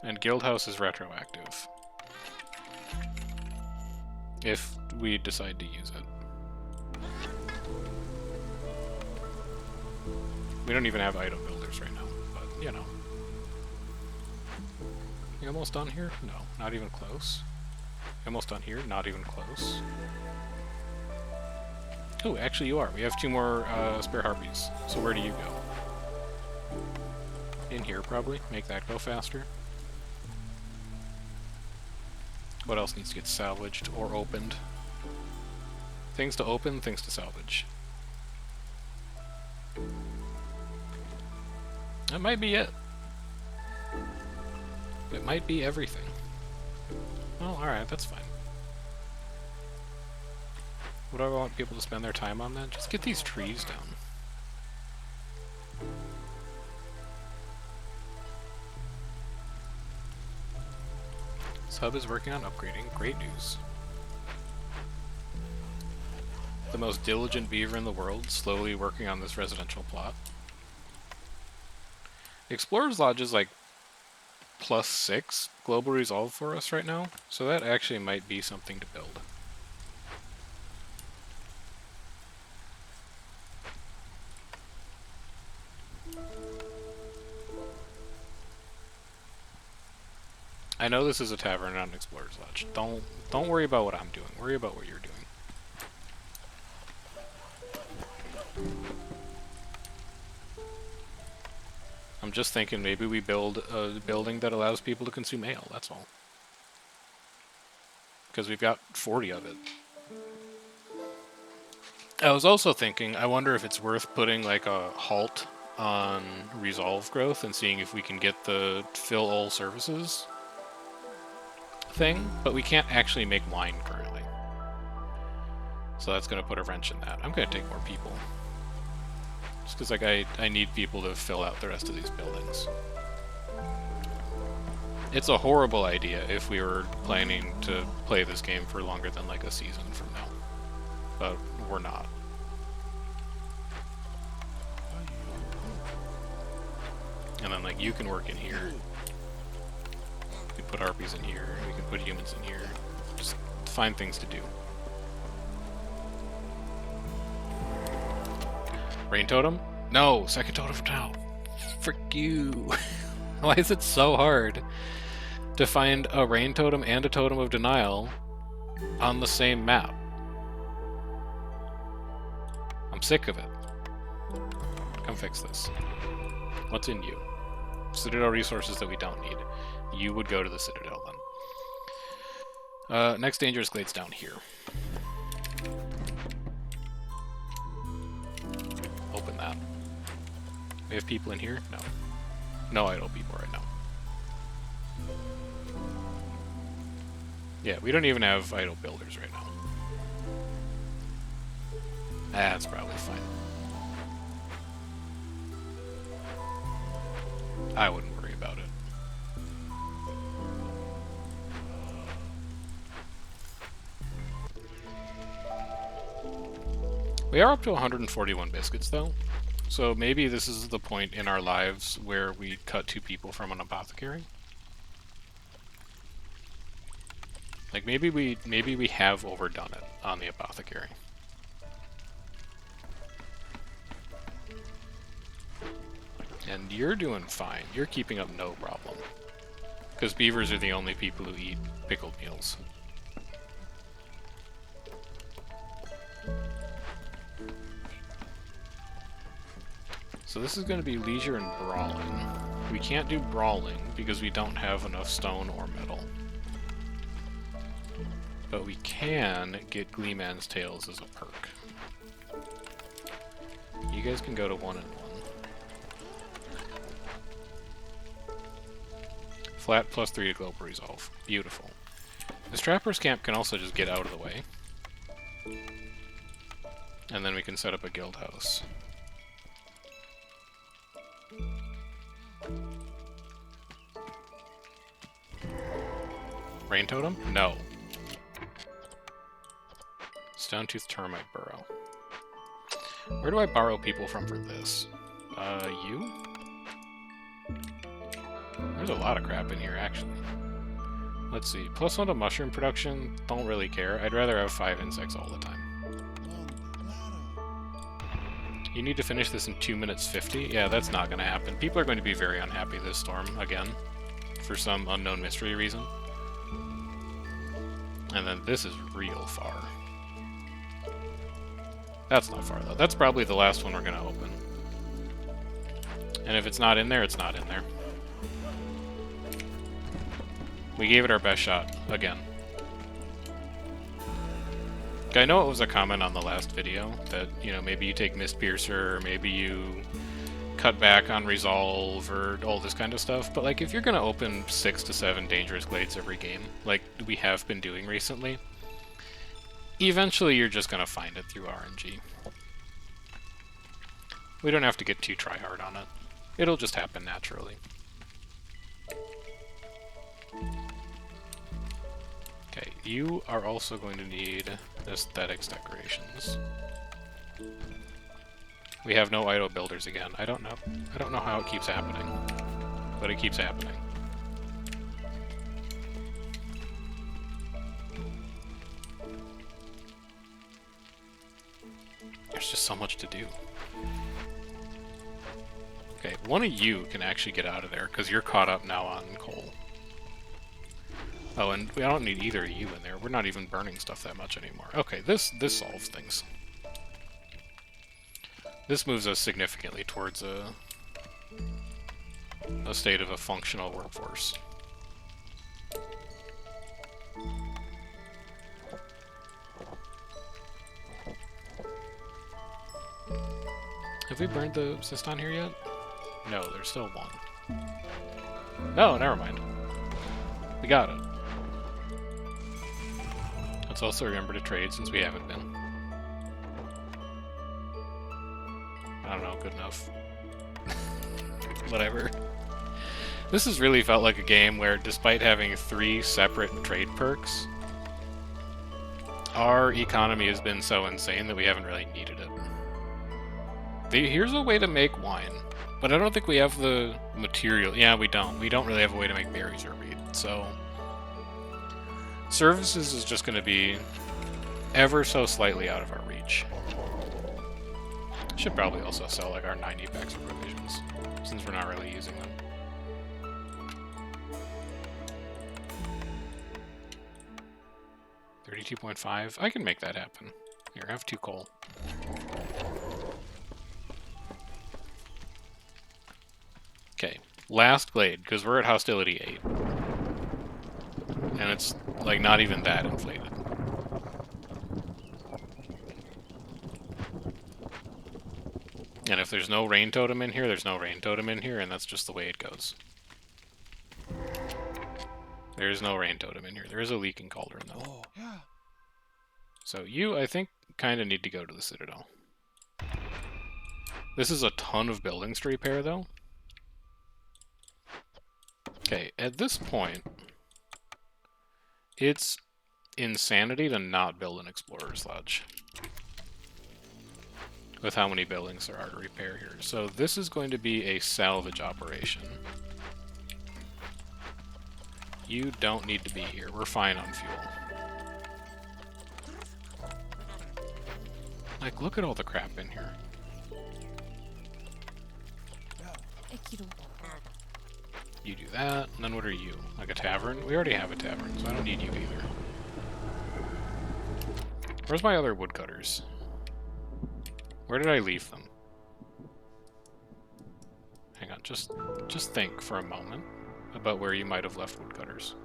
And Guildhouse is retroactive. If we decide to use it. We don't even have item builders right now, but you know. You almost done here? No, not even close. You almost done here? Not even close. Oh, actually you are. We have 2 more spare harpies. So where do you go? In here, probably. Make that go faster. What else needs to get salvaged or opened? Things to open, things to salvage. That might be it. It might be everything. Well, alright, that's fine. What do I want people to spend their time on then? Just get these trees down. Sub is working on upgrading. Great news. The most diligent beaver in the world, slowly working on this residential plot. Explorer's Lodge is like +6 global resolve for us right now, so that actually might be something to build. I know this is a tavern, not an Explorer's Lodge. Don't worry about what I'm doing. Worry about what you're doing. I'm just thinking maybe we build a building that allows people to consume ale, that's all. Because we've got 40 of it. I was also thinking, I wonder if it's worth putting like a halt on resolve growth and seeing if we can get the fill all services thing, but we can't actually make wine currently. So that's going to put a wrench in that. I'm going to take more people. Just because like I need people to fill out the rest of these buildings. It's a horrible idea if we were planning to play this game for longer than like a season from now. But we're not. And then like you can work in here. We can put harpies in here, we can put humans in here. Just find things to do. Rain totem? No, second totem from now. Frick you. Why is it so hard to find a rain totem and a totem of denial on the same map? I'm sick of it. Come fix this. What's in you? Citadel resources that we don't need. You would go to the Citadel then. Next dangerous glade's down here. Open that. We have people in here? No. No idle people right now. Yeah, we don't even have idle builders right now. That's probably fine. I wouldn't worry about it. We are up to 141 biscuits, though. So maybe this is the point in our lives where we cut 2 people from an apothecary. Like maybe we have overdone it on the apothecary. And you're doing fine. You're keeping up no problem. Because beavers are the only people who eat pickled meals. So this is going to be leisure and brawling. We can't do brawling because we don't have enough stone or metal. But we can get Gleeman's Tails as a perk. You guys can go to 1 and 1. Flat +3 to global resolve. Beautiful. This trapper's camp can also just get out of the way. And then we can set up a guild house. Rain totem? No. Stone-tooth termite burrow. Where do I borrow people from for this? You? There's a lot of crap in here, actually. Let's see. +1 to mushroom production, don't really care. I'd rather have 5 insects all the time. You need to finish this in 2 minutes 50? Yeah, that's not going to happen. People are going to be very unhappy this storm, again. For some unknown mystery reason. And then this is real far. That's not far, though. That's probably the last one we're going to open. And if it's not in there, it's not in there. We gave it our best shot, again. I know it was a comment on the last video that, you know, maybe you take Mist Piercer, or maybe you cut back on Resolve, or all this kind of stuff, but, like, if you're gonna open 6 to 7 Dangerous Glades every game, like we have been doing recently, eventually you're just gonna find it through RNG. We don't have to get too try-hard on it. It'll just happen naturally. Okay, you are also going to need aesthetics decorations. We have no idle builders again. I don't know how it keeps happening, but it keeps happening. There's just so much to do. Okay, one of you can actually get out of there, because you're caught up now on coal. Oh, and I don't need either of you in there. We're not even burning stuff that much anymore. Okay, this solves things. This moves us significantly towards a state of a functional workforce. Have we burned the cistern here yet? No, there's still one. No, never mind. We got it. Let's also remember to trade since we haven't been. I don't know, good enough. Whatever. This has really felt like a game where, despite having 3 separate trade perks, our economy has been so insane that we haven't really needed it. Here's a way to make wine, but I don't think we have the material. Yeah, we don't. We don't really have a way to make berries or mead, so services is just going to be ever so slightly out of our reach. Should probably also sell like our 90 packs of provisions, since we're not really using them. $32.5. I can make that happen. Here, have 2 coal. Okay, last glade, because we're at hostility 8. And it's, like, not even that inflated. And if there's no rain totem in here, there's no rain totem in here, and that's just the way it goes. There's no rain totem in here. There is a leaking cauldron, though. Oh, yeah. So you, I think, kind of need to go to the Citadel. This is a ton of buildings to repair, though. Okay, at this point, it's insanity to not build an Explorer's Lodge with how many buildings there are to repair here. So this is going to be a salvage operation. You don't need to be here. We're fine on fuel. Like, look at all the crap in here. You do that, and then what are you? Like a tavern? We already have a tavern, so I don't need you either. Where's my other woodcutters? Where did I leave them? Hang on, just think for a moment about where you might have left woodcutters.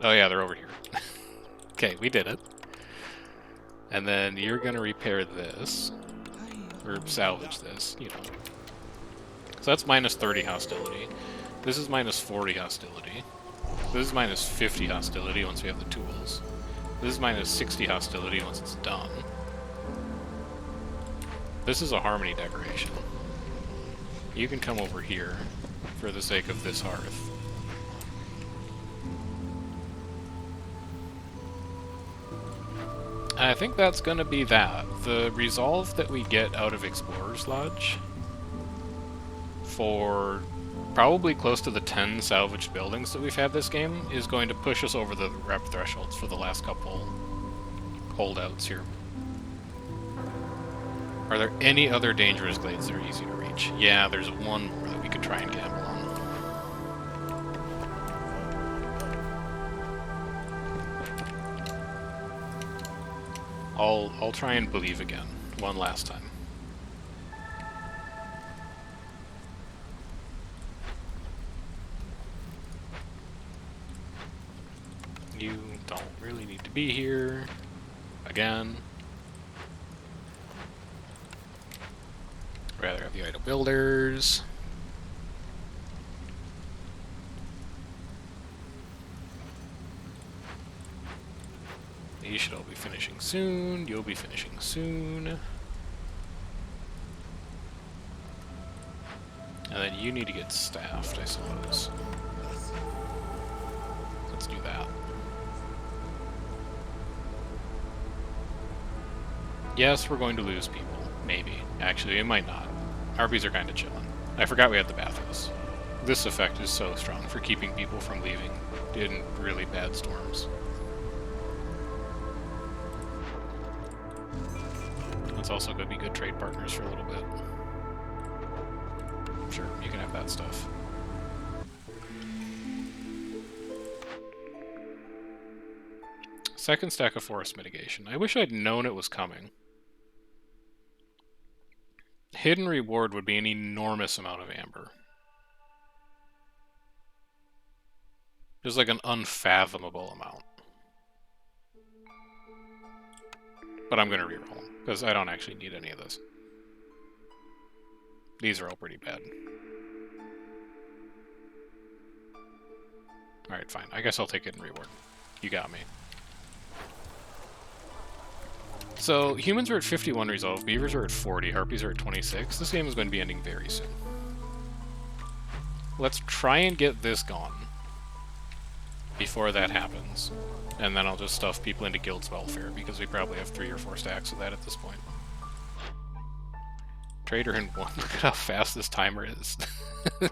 Oh yeah, they're over here. Okay, we did it. And then you're gonna repair this, or salvage this, you know. So that's minus 30 hostility. This is minus 40 hostility. This is minus 50 hostility once we have the tools. This is minus 60 hostility once it's done. This is a harmony decoration. You can come over here for the sake of this hearth. And I think that's going to be that. The resolve that we get out of Explorer's Lodge for probably close to the 10 salvaged buildings that we've had this game is going to push us over the rep thresholds for the last couple holdouts here. Are there any other dangerous glades that are easy to reach? Yeah, there's one more that we could try and gamble on. I'll try and believe again, one last time. You don't really need to be here. Again. Rather have the idle builders. You should all be finishing soon. You'll be finishing soon. And then you need to get staffed, I suppose. Yes, we're going to lose people. Maybe. Actually, we might not. Harpies are kind of chilling. I forgot we had the bathhouse. This effect is so strong for keeping people from leaving in really bad storms. It's also going to be good trade partners for a little bit. Sure, you can have that stuff. Second stack of forest mitigation. I wish I'd known it was coming. Hidden reward would be an enormous amount of amber. Just like an unfathomable amount. But I'm going to reroll them, because I don't actually need any of this. These are all pretty bad. Alright, fine. I guess I'll take Hidden reward. You got me. So, humans are at 51 resolve, beavers are at 40, harpies are at 26. This game is going to be ending very soon. Let's try and get this gone before that happens. And then I'll just stuff people into guild's welfare, because we probably have 3 or 4 stacks of that at this point. Trader in 1. Look at how fast this timer is.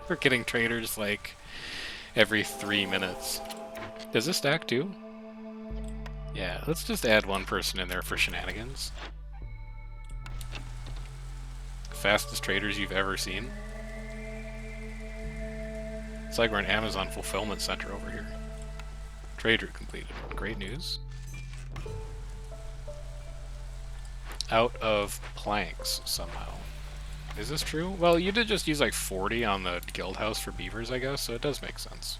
We're getting traders like every 3 minutes. Does this stack too? Yeah, let's just add 1 person in there for shenanigans. Fastest traders you've ever seen. It's like we're an Amazon fulfillment center over here. Trader completed. Great news. Out of planks, somehow. Is this true? Well, you did just use like 40 on the guild house for beavers, I guess, so it does make sense.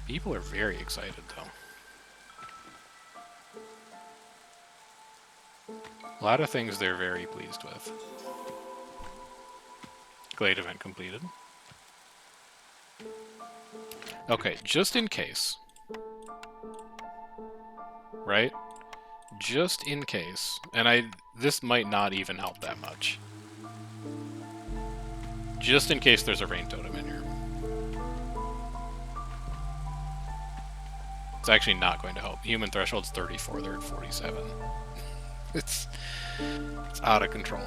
People are very excited, though. A lot of things they're very pleased with. Glade event completed. Okay, just in case. Right? Just in case. And this might not even help that much. Just in case there's a rain totem in here. It's actually not going to help. Human threshold's 34, they're at 47. It's out of control.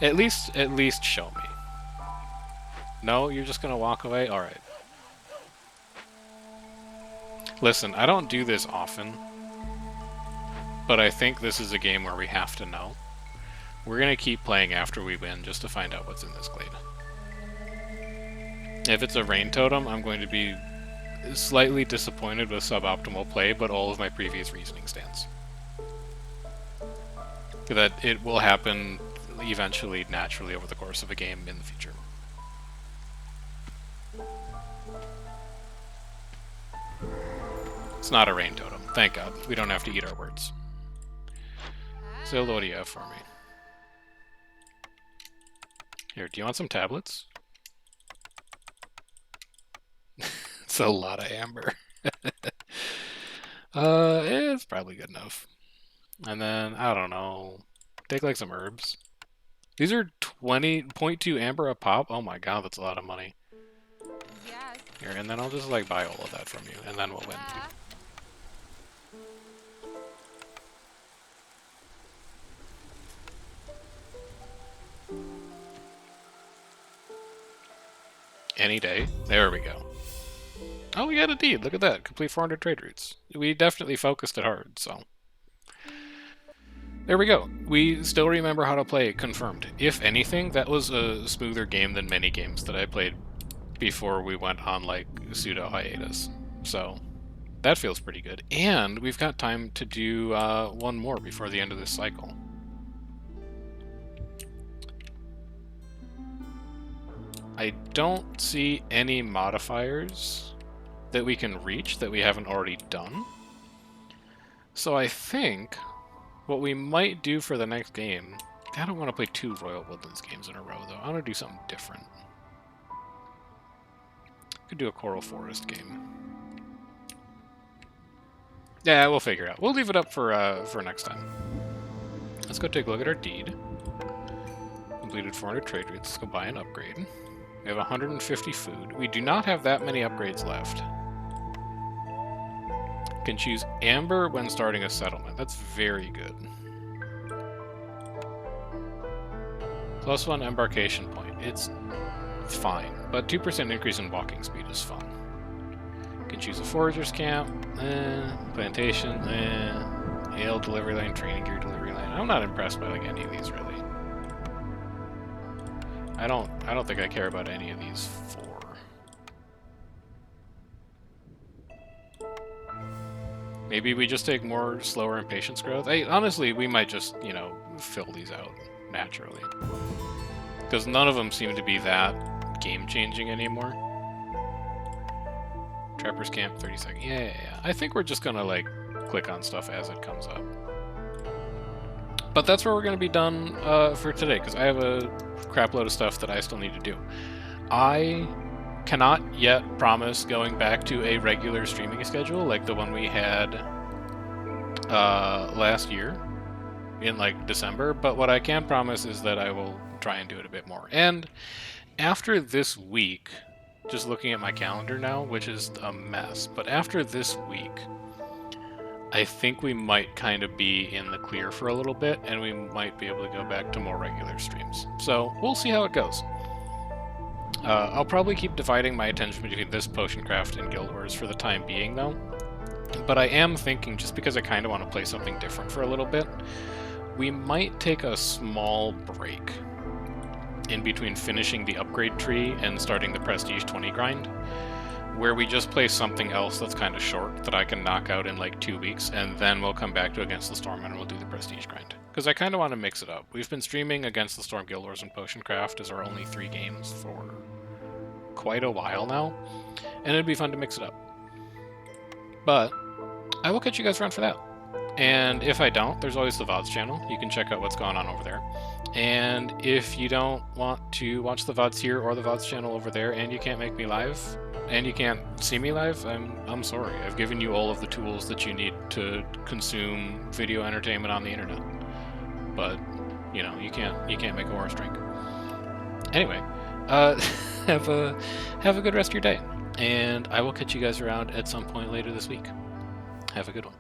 At least show me. No, you're just gonna walk away? Alright. Listen, I don't do this often, but I think this is a game where we have to know. We're gonna keep playing after we win just to find out what's in this glade. If it's a rain totem, I'm going to be slightly disappointed with suboptimal play, but all of my previous reasoning stands. That it will happen eventually, naturally, over the course of a game in the future. It's not a rain totem. Thank God. We don't have to eat our words. So what do you have for me? Here, do you want some tablets? It's a lot of amber. It's probably good enough. And then, I don't know, take like some herbs. These are 20.2 amber a pop? Oh my god, that's a lot of money. Yes. Here, and then I'll just like buy all of that from you, and then we'll win. Any day. There we go. Oh, we got a deed. Look at that. Complete 400 trade routes. We definitely focused it hard, so. There we go. We still remember how to play. Confirmed. If anything, that was a smoother game than many games that I played before we went on, like, pseudo hiatus. So, that feels pretty good. And we've got time to do one more before the end of this cycle. I don't see any modifiers that we can reach that we haven't already done. So I think what we might do for the next game... I don't want to play 2 Royal Woodlands games in a row, though. I want to do something different. Could do a Coral Forest game. Yeah, we'll figure it out. We'll leave it up for next time. Let's go take a look at our deed. Completed 400 trade routes. Let's go buy an upgrade. We have 150 food. We do not have that many upgrades left. Can choose amber when starting a settlement. That's very good. +1 embarkation point. It's fine, but 2% increase in walking speed is fun. Can choose a forager's camp, plantation, ale delivery line, training gear delivery line. I'm not impressed by like any of these really. I don't think I care about any of these four. Maybe we just take more slower impatience growth. Honestly, we might just, you know, fill these out naturally. Because none of them seem to be that game-changing anymore. Trapper's Camp, 30 seconds. Yeah. I think we're just gonna, like, click on stuff as it comes up. But that's where we're gonna be done for today, because I have a crap load of stuff that I still need to do. I cannot yet promise going back to a regular streaming schedule like the one we had last year in like December, but what I can promise is that I will try and do it a bit more. And after this week, just looking at my calendar now, which is a mess, but after this week, I think we might kind of be in the clear for a little bit, and we might be able to go back to more regular streams. So we'll see how it goes. I'll probably keep dividing my attention between this potion craft and Guild Wars for the time being, though. But I am thinking, just because I kind of want to play something different for a little bit, we might take a small break in between finishing the upgrade tree and starting the Prestige 20 grind, where we just play something else that's kind of short that I can knock out in like 2 weeks, and then we'll come back to Against the Storm and we'll do the Prestige grind. Because I kind of want to mix it up. We've been streaming Against the Storm, Guild Wars, and Potion Craft as our only 3 games for quite a while now, and it'd be fun to mix it up. But I will catch you guys around for that. And if I don't, there's always the VODs channel. You can check out what's going on over there. And if you don't want to watch the VODs here or the VODs channel over there, and you can't make me live, and you can't see me live, I'm sorry. I've given you all of the tools that you need to consume video entertainment on the internet. But, you know, you can't make a horse drink. Anyway, have a good rest of your day, and I will catch you guys around at some point later this week. Have a good one.